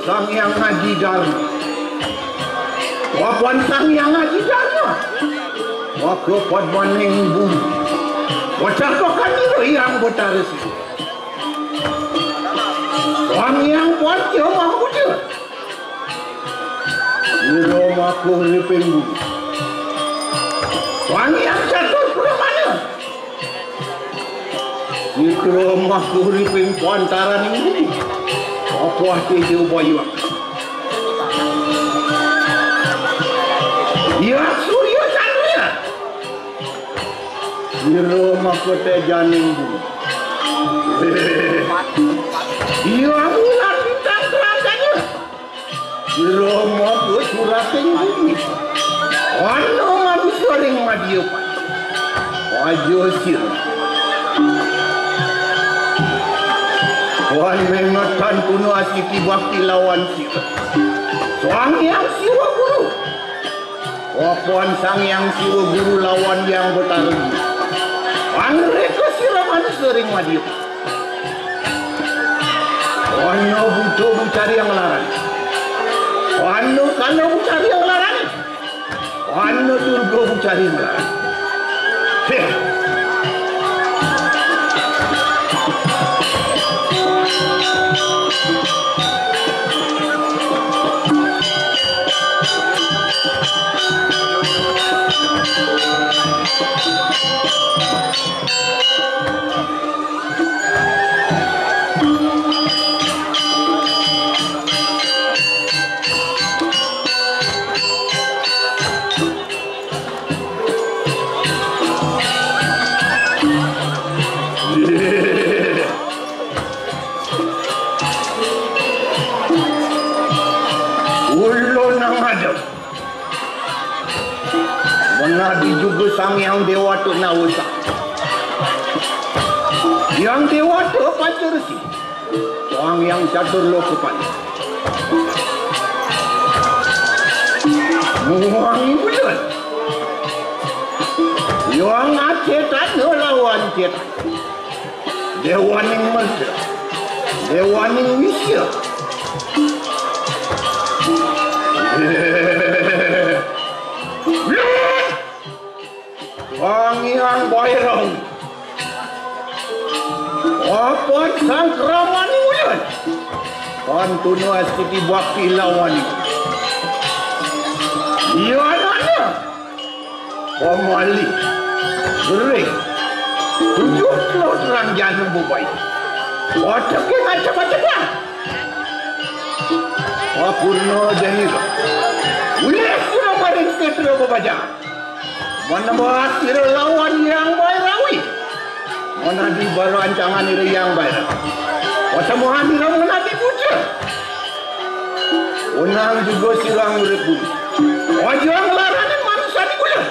sang yang ngaji dharma. Wapuan sang yang ngaji dharma. Waktu padmaning bumi. Wacakokan itu yang botaresi. Sang yang panca mahmuda. Iro maku riping bumi. Sang yang catur pramana. Iro maku riping pantaran ini. Apa dia ubayuak? Ya Surya Chandra. Iro makote janing bumi. Iya bulan bintang terangkannya. Iro makot surating bumi. Ano manusia ring madiopan. Wajo sirah. Wan mengatan kuno asiki bakti lawan sira. Sang yang siwa guru. Wapuan sang yang siwa guru lawan yang bertarung. Wan mereka sira manusia ring madiu. Wan no butuh bucari yang larang. Wan no kana bucari yang larang. Wan no durgo bucari yang larang. Mana di juga sang yang dewa tu nawasa. Yang dewa tu pacar si. Sang yang catur lokupan. Muang bulan. Yang acetan lawan cetan. Dewa ning mantra. Dewa ning wisya. Wangian bayrang. Apa sangkraman ulan? Pantun asiti bakti lawan. Iya nana. Pemali. Sering. Tujuh telur terang jangan bubai. Otaknya macam-macam. Wapurno jahira. Ulah sudah pada setelah baca. Mana bahas kira lawan yang bayrawi. Mana di baru ancangan ini yang bayar. Masa mohon dira mana di puja. Unang juga silang uripun. Wajang larang manusia di kuliah.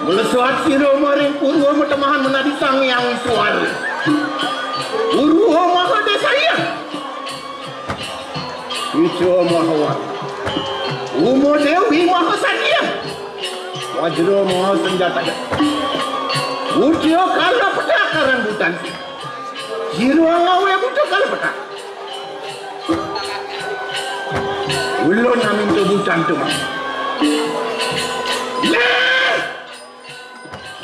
Melesat siro maring purwa metemahan menadi sang yang suara. Purwa maha desaya. Ijo maha Umo dewi maha sadia. Wajro maha senjata. Ujo kala pedak karang butan. Siro alawe buta kala pedak. Ulun namin kebutan tu mah.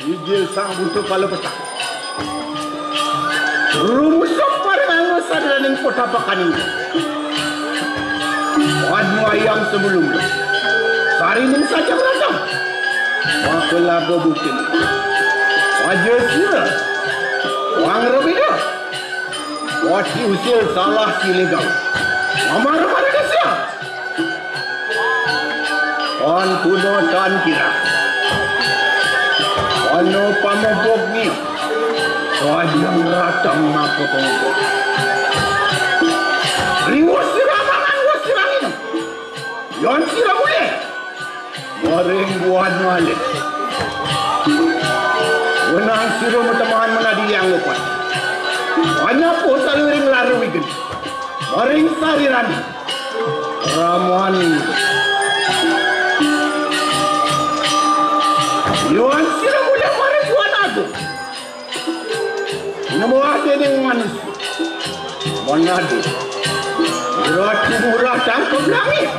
Ijil sang butuh kala petak. Rumusok parang sadaning potapakan ini. Wadmu ayam sebelumnya. Sarining saja berasam. Wakelah bebukin. Wajah sira. Wang rebida. Wati usil salah silegal. Amar-amar kesya. On kuno tan kira. Ano pamobog niya? Wajang ratang mapotongkot. Riwas sila mangan sila ino. Yon sila uli. Maring buwan malik. Unang sila matamahan manadi yang lupa. Wanya po taluring laruwigin. Maring sariran. Ramuan ini. Yon sila muli maring buwan ago. Namuha din yung manis. Manado. Rati murah tangkap langit.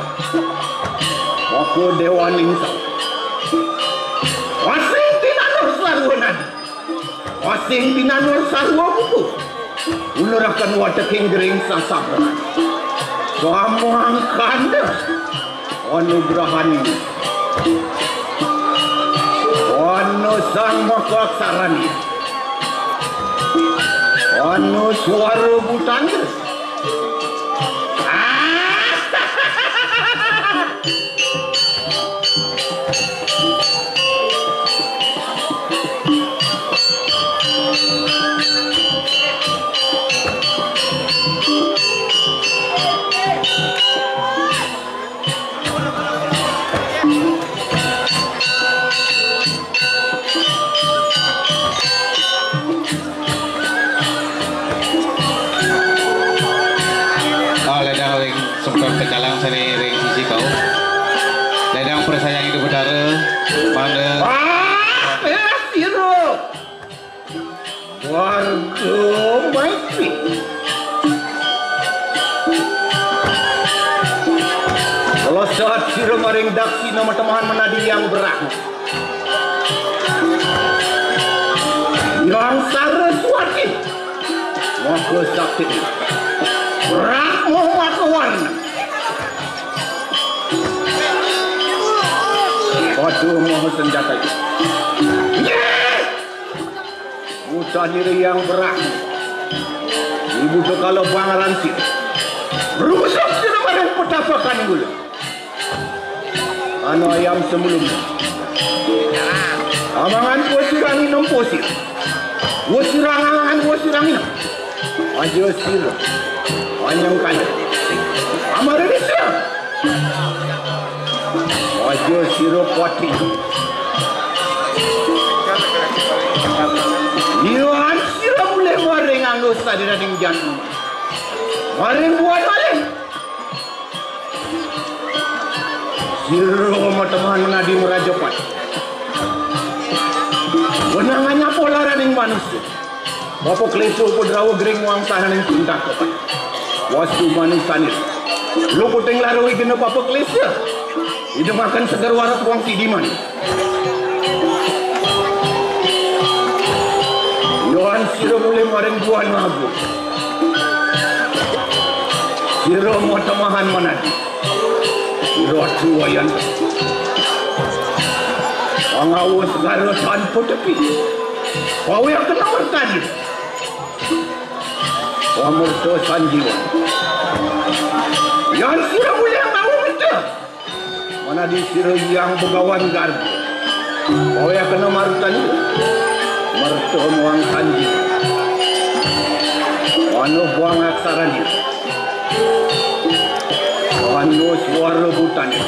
Ako dewan insang. Wasing tinanor sarwa nadi. Wasing tinanor sarwa buku. Ulurakan wataking gering sasabra. Samuang kanda. Anugrahan ini. Ano sang makaksaran ini. Ano suara butan. Tekalang sari ring sisi kau. Ledang persayang itu bedara pada. Siro. Warga maiki. sira maring daksi nama temahan menadi yang berat. Yang Saraswati maka sakti Rahmu makawan Waduh moho senjata itu Musa diri yang berat Ibu tu kalau bangaran sih rusak sila barang petapakan dulu anu ayam sebelumnya amangan posirang inam posir wasirangan wasirangin aja sila anyang kaya amare bisa aja sila pati Iwan sila boleh maring anggos tadi rading jantung maring buat maling sila teman menadi merajapan Wenangannya pola raning manusia. Bapak kleso pudrawa gering muang tahan yang cinta kepan. Wastu manusia ni. Lu kuting larui gena bapak kleso. Itu makan segar warat uang tidiman. Yohan siro mulai maring buan mabu. Siro mau temahan manadi. Siro tuayan. Angawas garasan potepi. Kau yang kena bertanya. Wamurto sanjiwa. Yang sira boleh mau betul. Mana di sira yang begawan garbu. Kau yang kena marutani. Marto muang sanjiwa. Wano buang aksarani. Wano suara butani.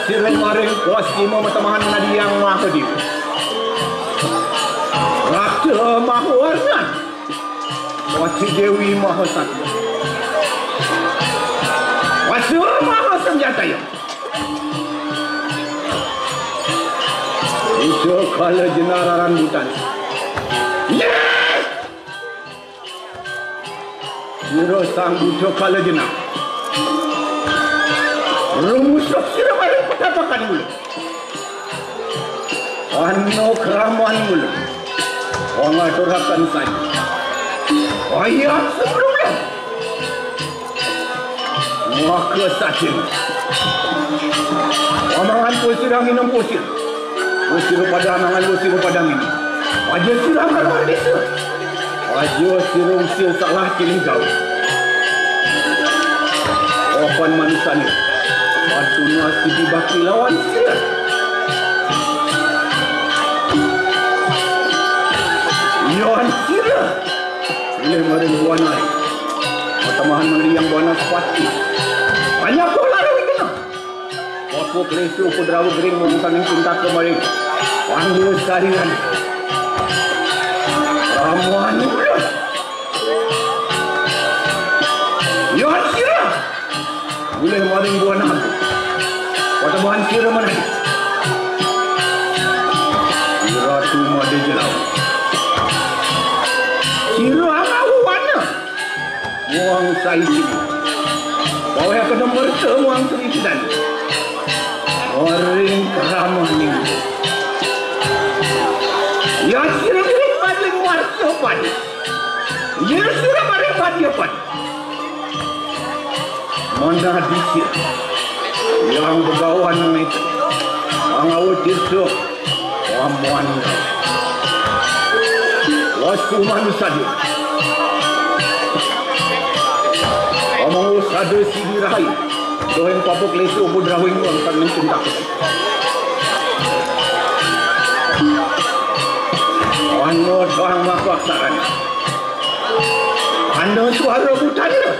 Sireng maring kuas lima matamahan nadi yang maha di Raja Mahawarnan Waci Dewi Maha Satya Waci Maha Senjata ya Itu kala jenara rambutan Siro sang bujo kala jenara Rumusok sira maring petapakan mulu. Ano keramuan mulu. Wang aturakan saja. Ayam sebelumnya. Maka saja. Amangan posir minum posir. Posir pada amangan posir pada minum. Wajah sirah malam desa. Wajah sirah usia salah kiling kau. Opan manusia ni. Aduh sidi bakti lawan sila. Yohan sila. Boleh maring buana. Matamahan meliang buana sepati. Banyak pola rawi kena. Wapu klesu pudrawa gering membukan yang cinta kemarin. Panggil sekalian. Ramuan ulas. Yohan sila. Boleh maring buana. Patabahan sira mana? Sira tu made jelau. Sira apa warna? Muang sai sini. Kau yang kena merta muang seri sedan. Orang ramah ni. Ya sira milik paling warsopan. Ya sira maring padiapan. Mana disir. yang begawan itu angawut itu amuan wastu manusia dia omong sadu sini rahai doeng papuk lesu budrawing angkan mencinta anu doang maksakan anu suara butannya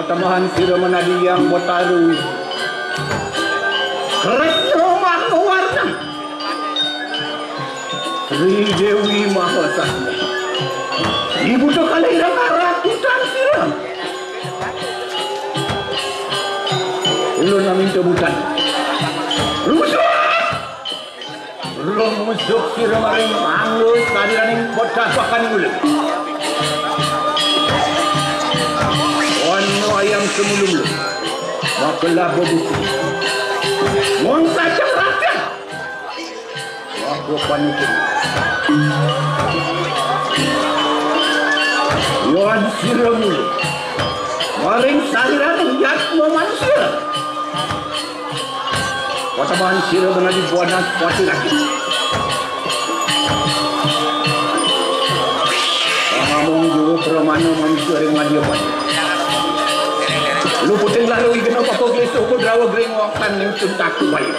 Tamahan sira menadi yang botaru keras rumah warna Sri Dewi Mahasakti ibu tu kelahiran ratusan sira ulun namin tebutan rusuh belum masuk sira maring angus kadiran kota pakan ulun ayam semulung makalah bebuku mohon saja rakyat aku panikin Yohan siramulu maring saliran yatmo manusia wasabahan sira menadi buanas pati lagi ngomong juga permana manusia yang ngadiapan lu puting lalu igno papog leso ko drawa greng waktan ning tuntak tu bayi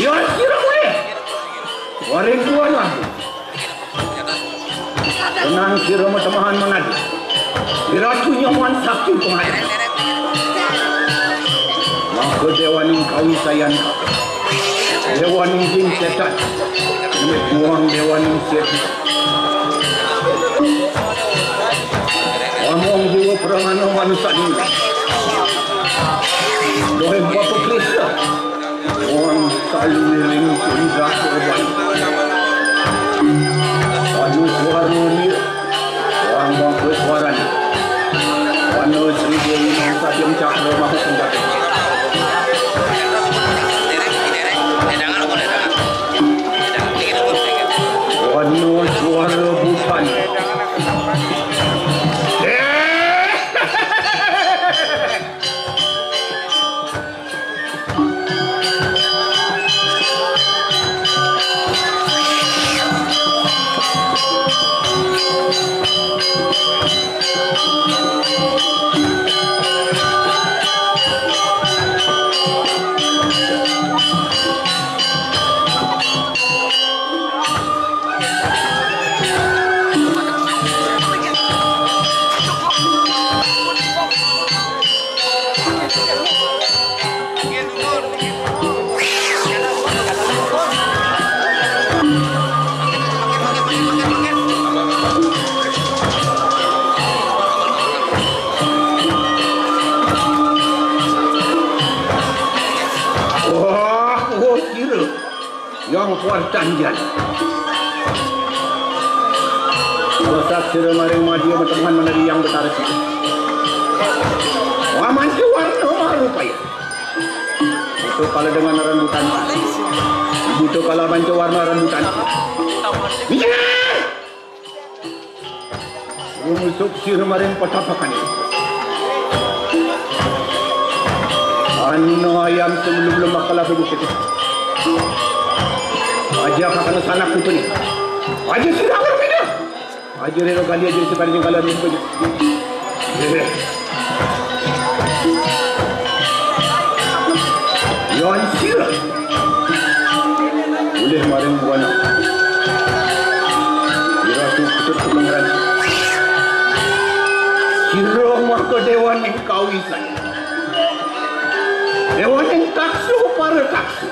yo sira mule waring tuan lah tenang sira matamahan mangadi diratu nyaman sakti pengadil maka dewaning kawisayan dewaning jin setan buang dewaning setan omong jiwa perangan manusia ini doang bapa klisa orang saling tindak korban anu suara ni orang bapa suara ni anu Sri Dewi Mahasakti cakra mahasundar anu suara bukan yang kuat janjian saat sira maring madia bertemuan menari yang besar itu waman warna marupaya itu kalau dengan rambutan itu kalau bancu warna rambutan rumusuk sira maring patapakan anu ayam sebelum makalah begitu aja akan sana kutu ni aja sudah berbeda aja relo kali aja sekali yang kalian ini Yon sila boleh maring buana dewan yang kawisan. Dewan yang taksu para taksu.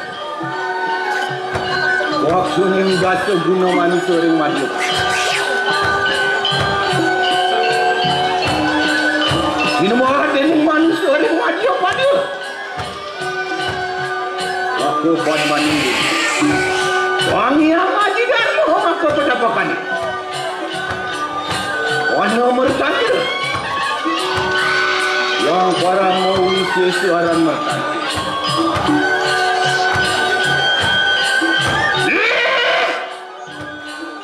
Waktu yang jatuh guna manusia yang maju. Ini malah dengan manusia yang maju pada. Aku buat mandi. Wangi yang maju dan mohon aku pendapakan. Wan nomor 1. Yang para mau isi suaran mata.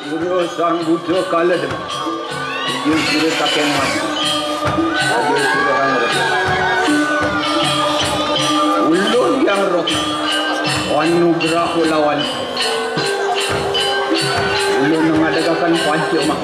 Guru sang bujo kala dem. Dia sudah takkan mati. Dia sudah hangat. Ulun yang roh. Anugerah lawan. Ulun mengadakan pancamak.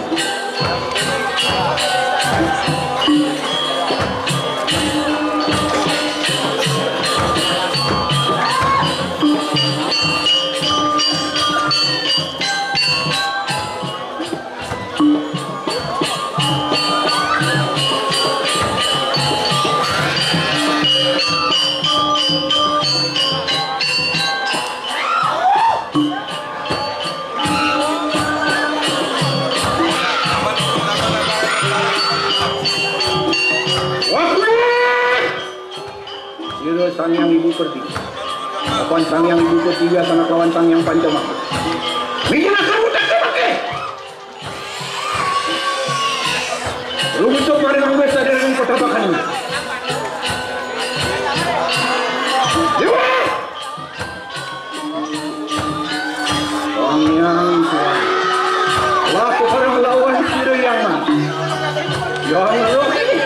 Sang yang ibu pergi. Kawan sang yang ibu ketiga sama kawan sang yang pancamak. Bikin kamu tak pakai. Lu untuk mari nunggu sadar dengan kota bakan ini. Dewa. Sang yang tua. Laku orang lawan kira yang mana? Yang roh ini.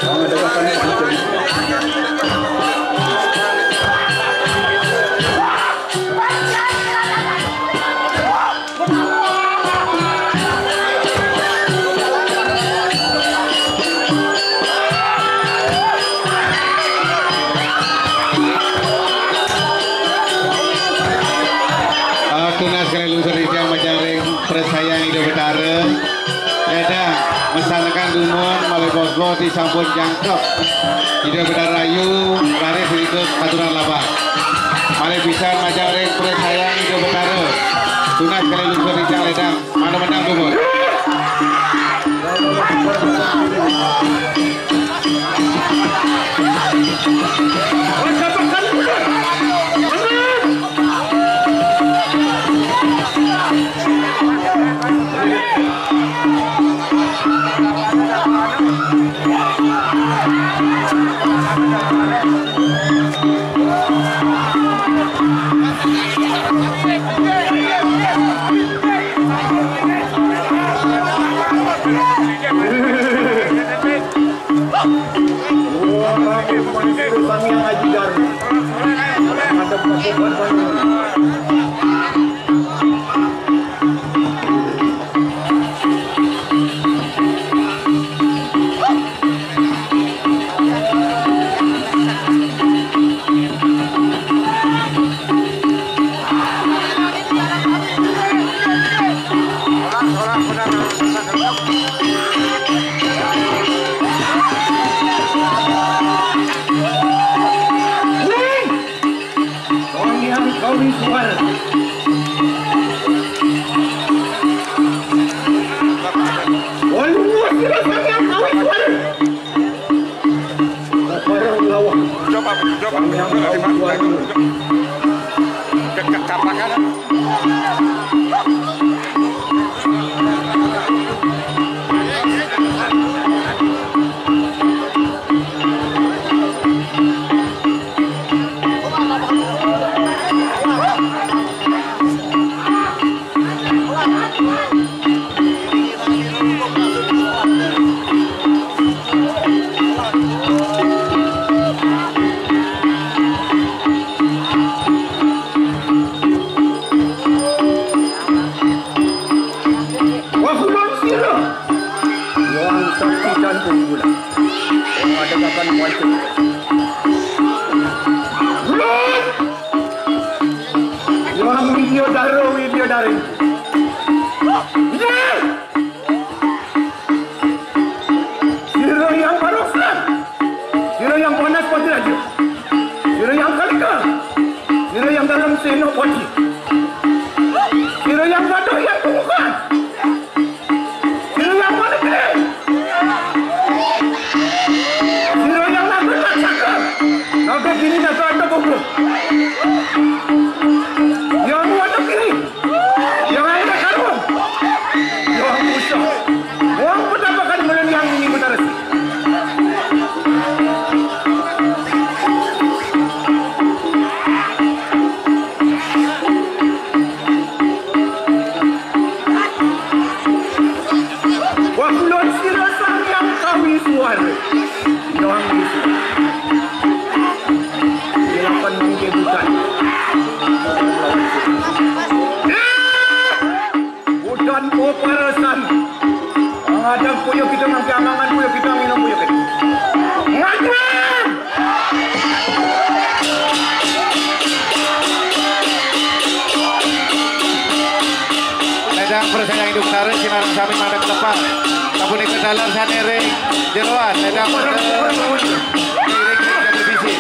Yang ada bakan pancamak. Persayang Ido Betara Dadang mesanakan dumun malai bosgo di sampun jangkep Ido Betara Rayu garis berikut aturan labang malai pisan majareng persayang Ido Betara tunas kali lunsur di jang ledang mana menang dumun kami yang ajar ada pasukan Siro yang baru yang panas pasti aja. Kira yang kalika. Kira yang dalam senopati. Kira yang gaduh yang tunggukan. Kira yang mana kira? Kira yang naga tak cakap. Naga kini naga ada buku. Yang mana kiri? Yang ada karung. Yang usah. Yang mendapatkan bulan yang ini benar. Ada puyo kita nanti amangan puyo kita minum puyo kita. Ngajak. Ledang persayang hidup tarik sinarang sami mandek tepat. Kabuni kedalar sanere jeroan ledang mandek. Iring jago bisi.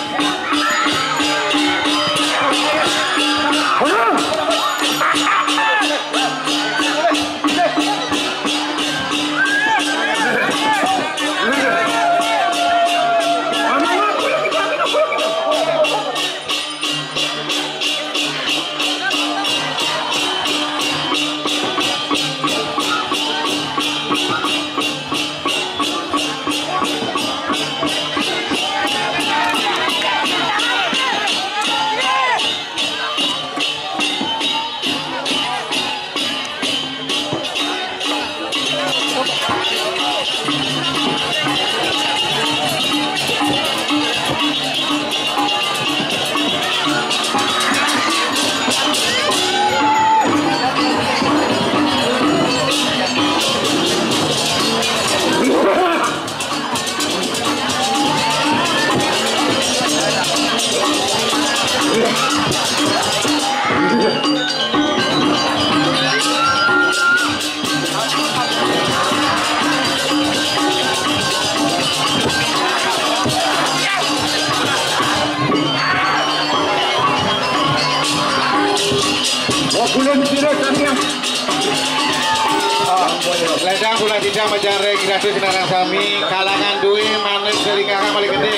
Ledang pula tidak menjare kiratu sinarang sami kalangan duwe manen dari kakak paling gede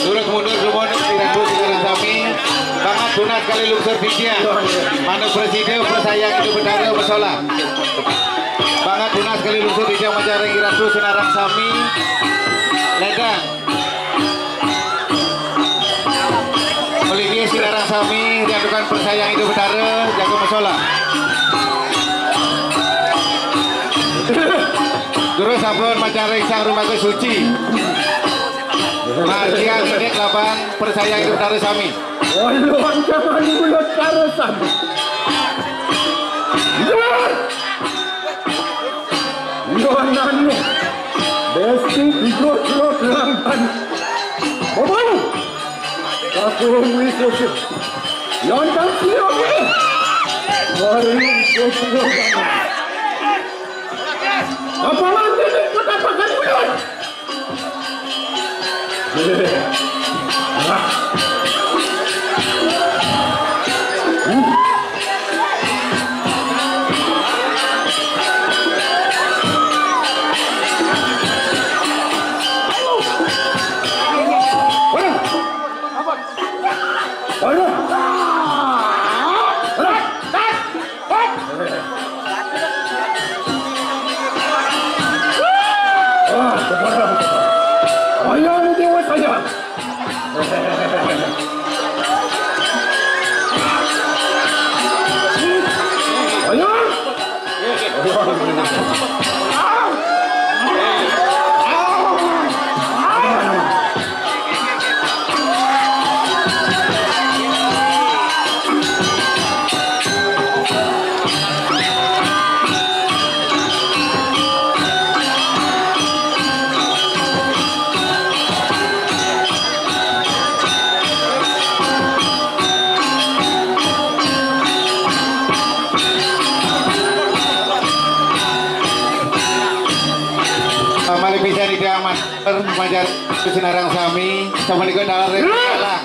duruk mundur lumon kiratu sinarang sami banget tunat kali luxur bidia manuk presiden persayang itu bendara bersola banget tunat kali luxur bidia menjare kiratu sinarang sami ledang meligi sinarang sami diadukan persayang itu bendara jago bersola. Terus sampun macaring sang rumah ke suci. Margia gede laban persayang itu dari sami. Waluan kapan bulat karasan. Luan nanu. Besti ikut langkan. Bobong. Aku wisok. Lontang siap. Mari sosok. Apa nanti katakan bulan? Kang Majar Sinarang Sami sama di dalam Ledang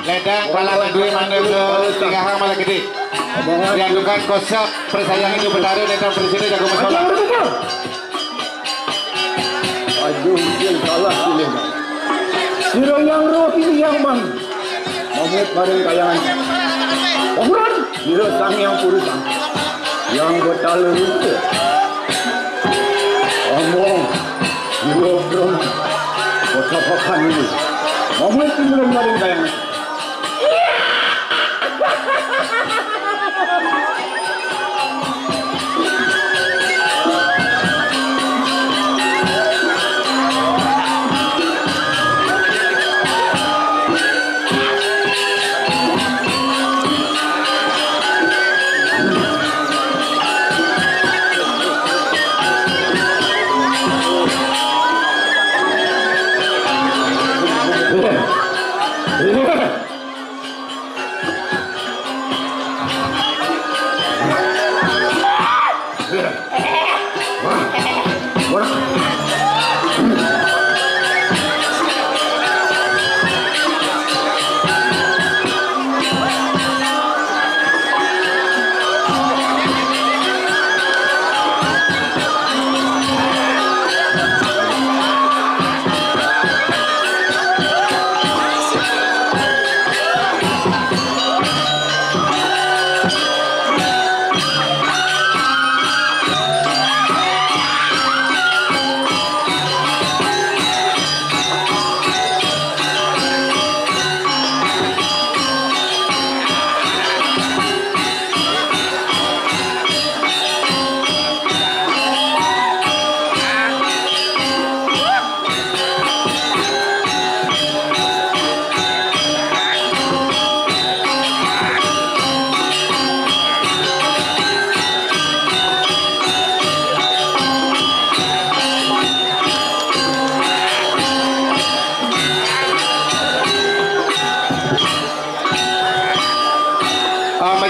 Ledang kalangan duit mana ke tiga hang malah gede diadukan kosok persayang itu Betara Ledang Presiden jago masalah Aduh, yang salah pilih. Siro yang roh pilih yang bang. Mamut bareng kayangan. Omron, siro sang yang purusan. Yang Betara itu. Omong, siro brom. Kotak-kotak ini. Mamut tinggal bareng kayangan.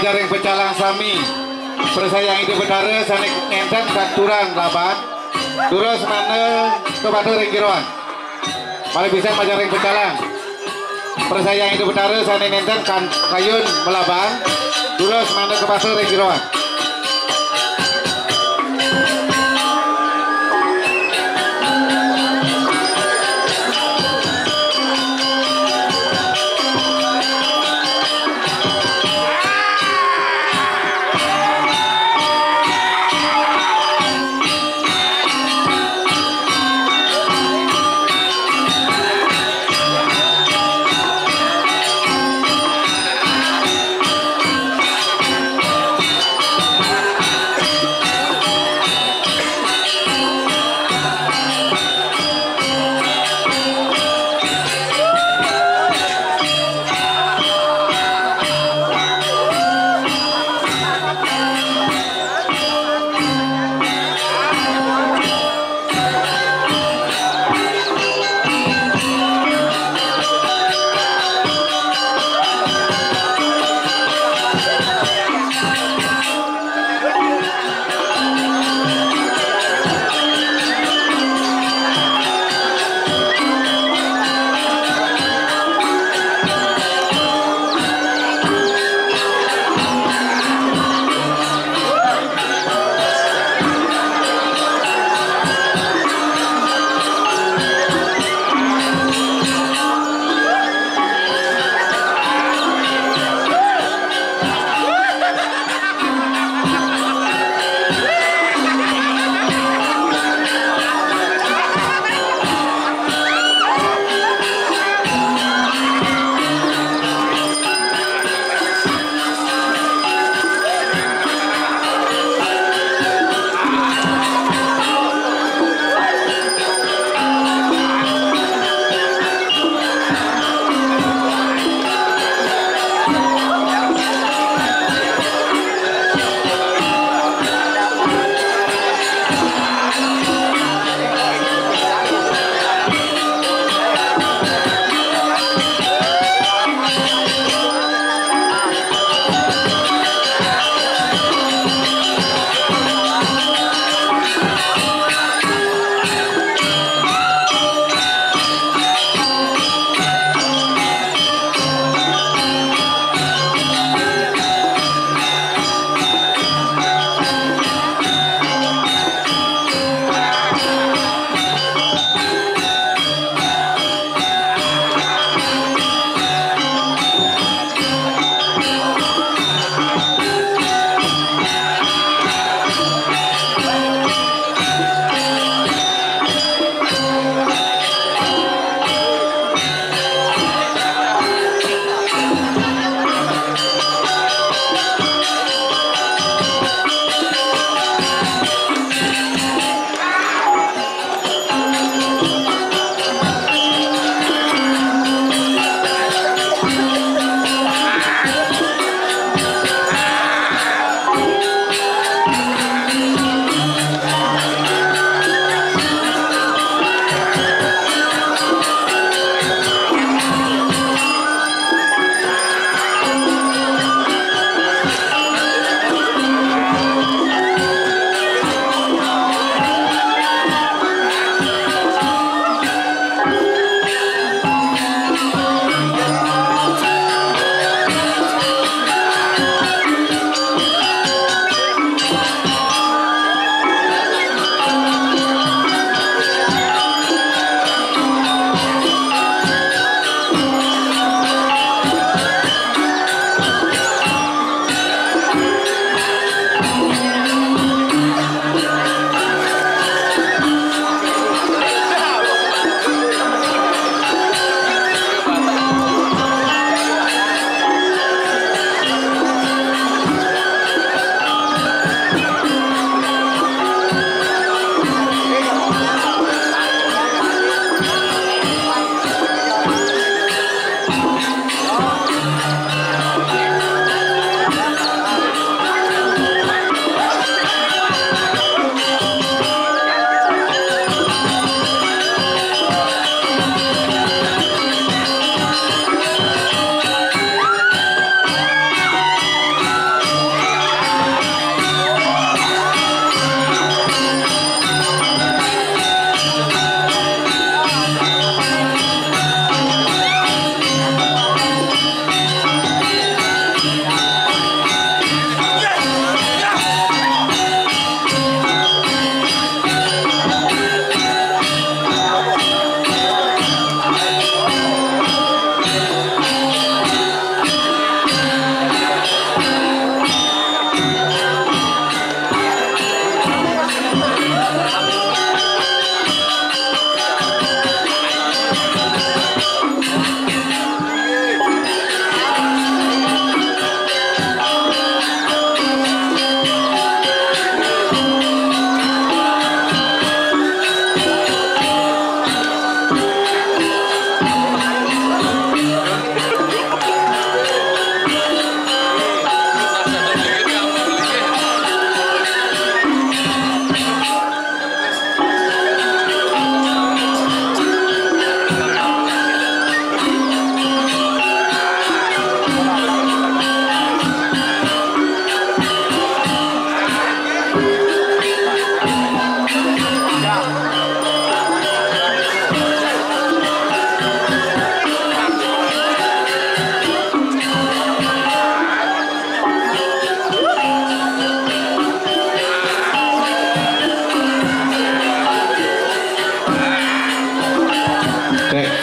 Majaring Pecalang Sami persayang itu Betara sanik enten katuran laban terus mana kepada Ringkiruan malah bisa Majaring Pecalang persayang itu Betara sanik enten kan kayun melaban terus mana kepada Ringkiruan.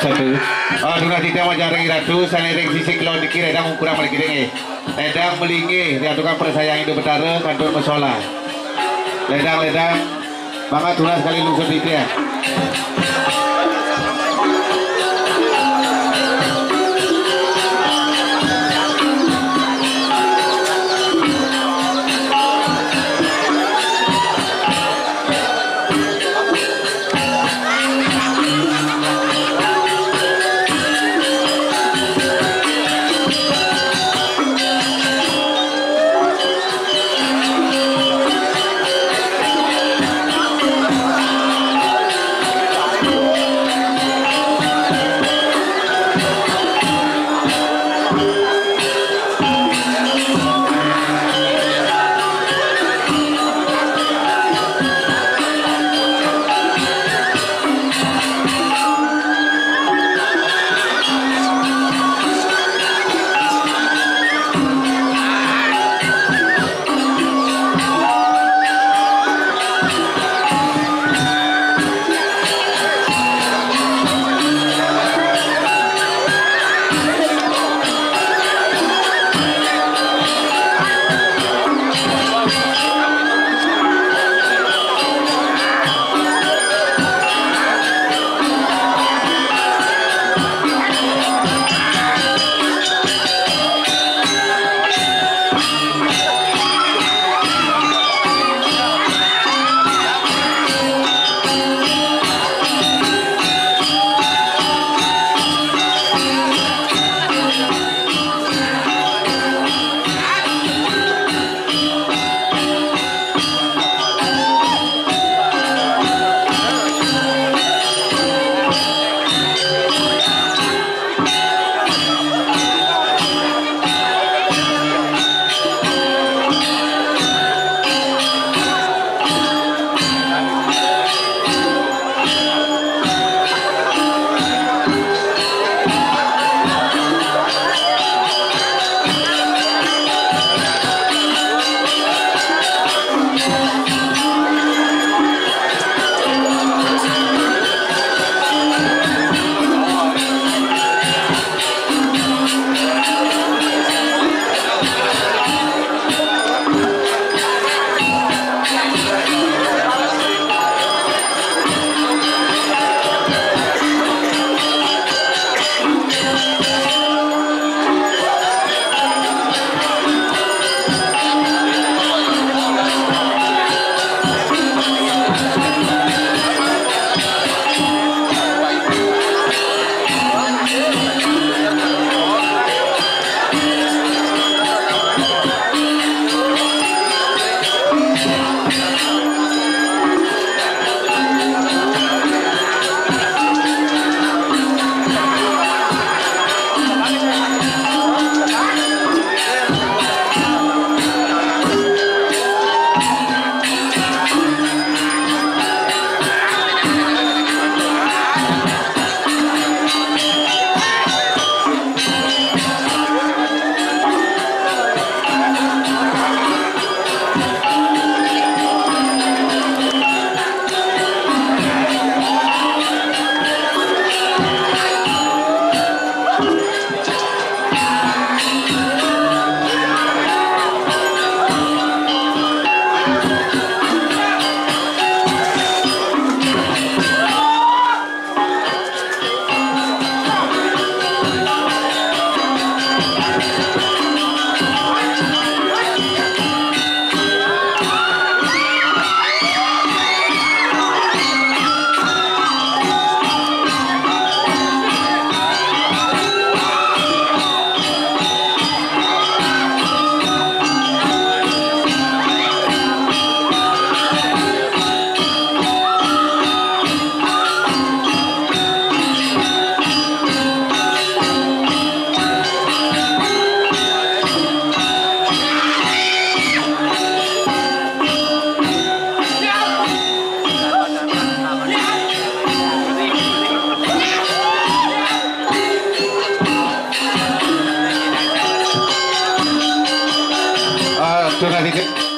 satu. Oh, duna tidak majareng ratu sanering sisik lo dikira edang ukuran balik kidenge. Ledang melingi diatukan persayang hidup betara kantor mesola. Ledang banget tunas sekali lungsur di dia.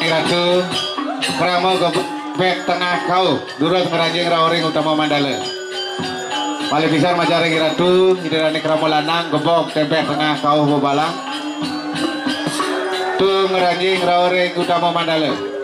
Ratu Pramo Gobek Tengah Kau Durut Ngerajing Rauring Utama Mandala Malih pisan majaring iratu hidirane kramo lanang gebok tembeh tengah kau bebalang. Tung ranjing raore utama mandala.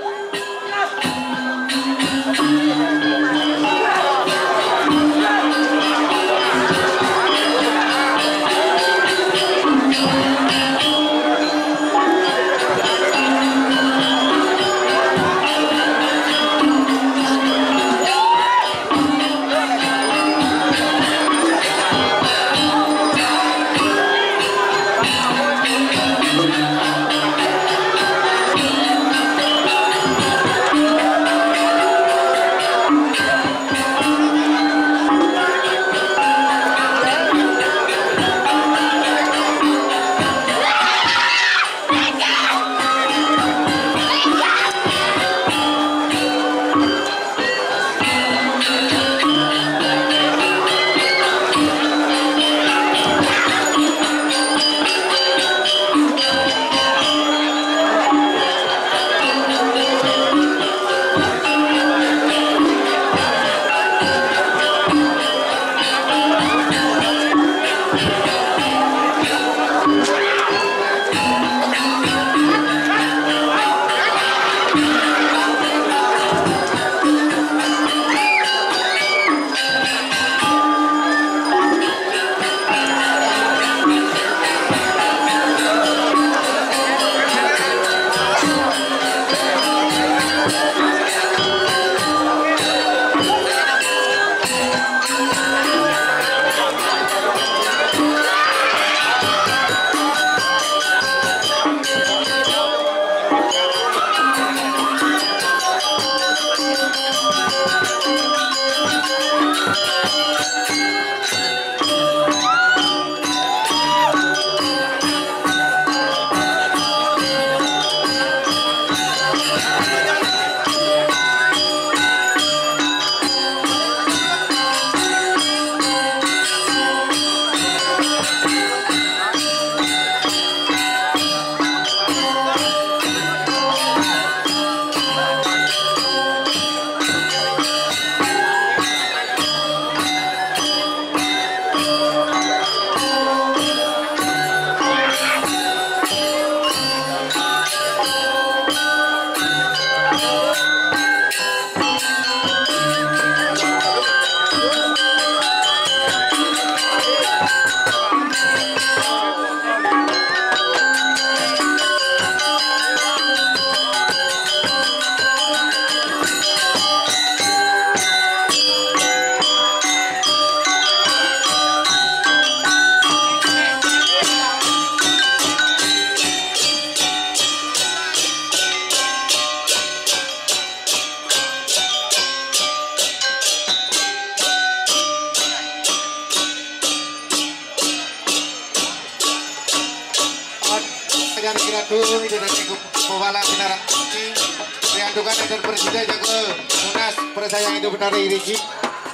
Persayang itu benar iriki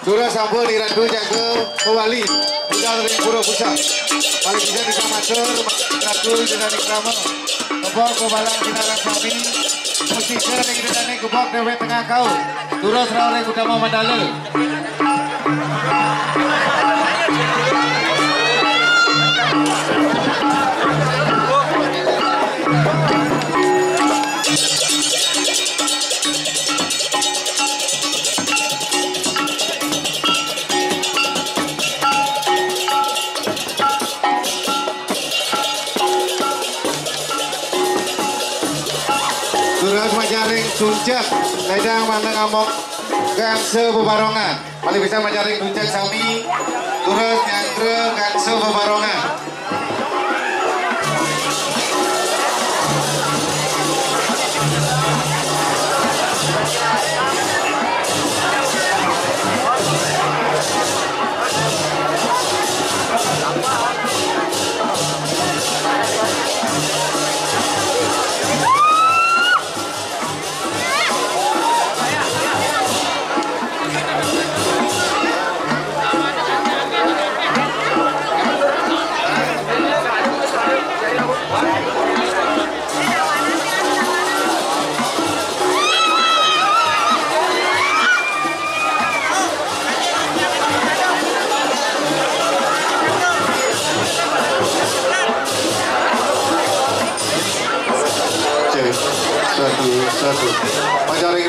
Dura sampun iradu jago mewali Budal ring pura pusat Paling bisa dikamatur Ratu dengan ikrama Gebok kebalang binaran suami Musiker yang ditanya gebok dewe tengah kau Dura serau ring utama mandala Terus majaring suncak ledang mana ngamok gangse bebarongan paling bisa majaring suncak sami terus nyangkre gangse bebarongan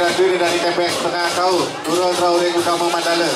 terdiri dari TPX Tengah Kau, Nurul Traore Utama Mandala.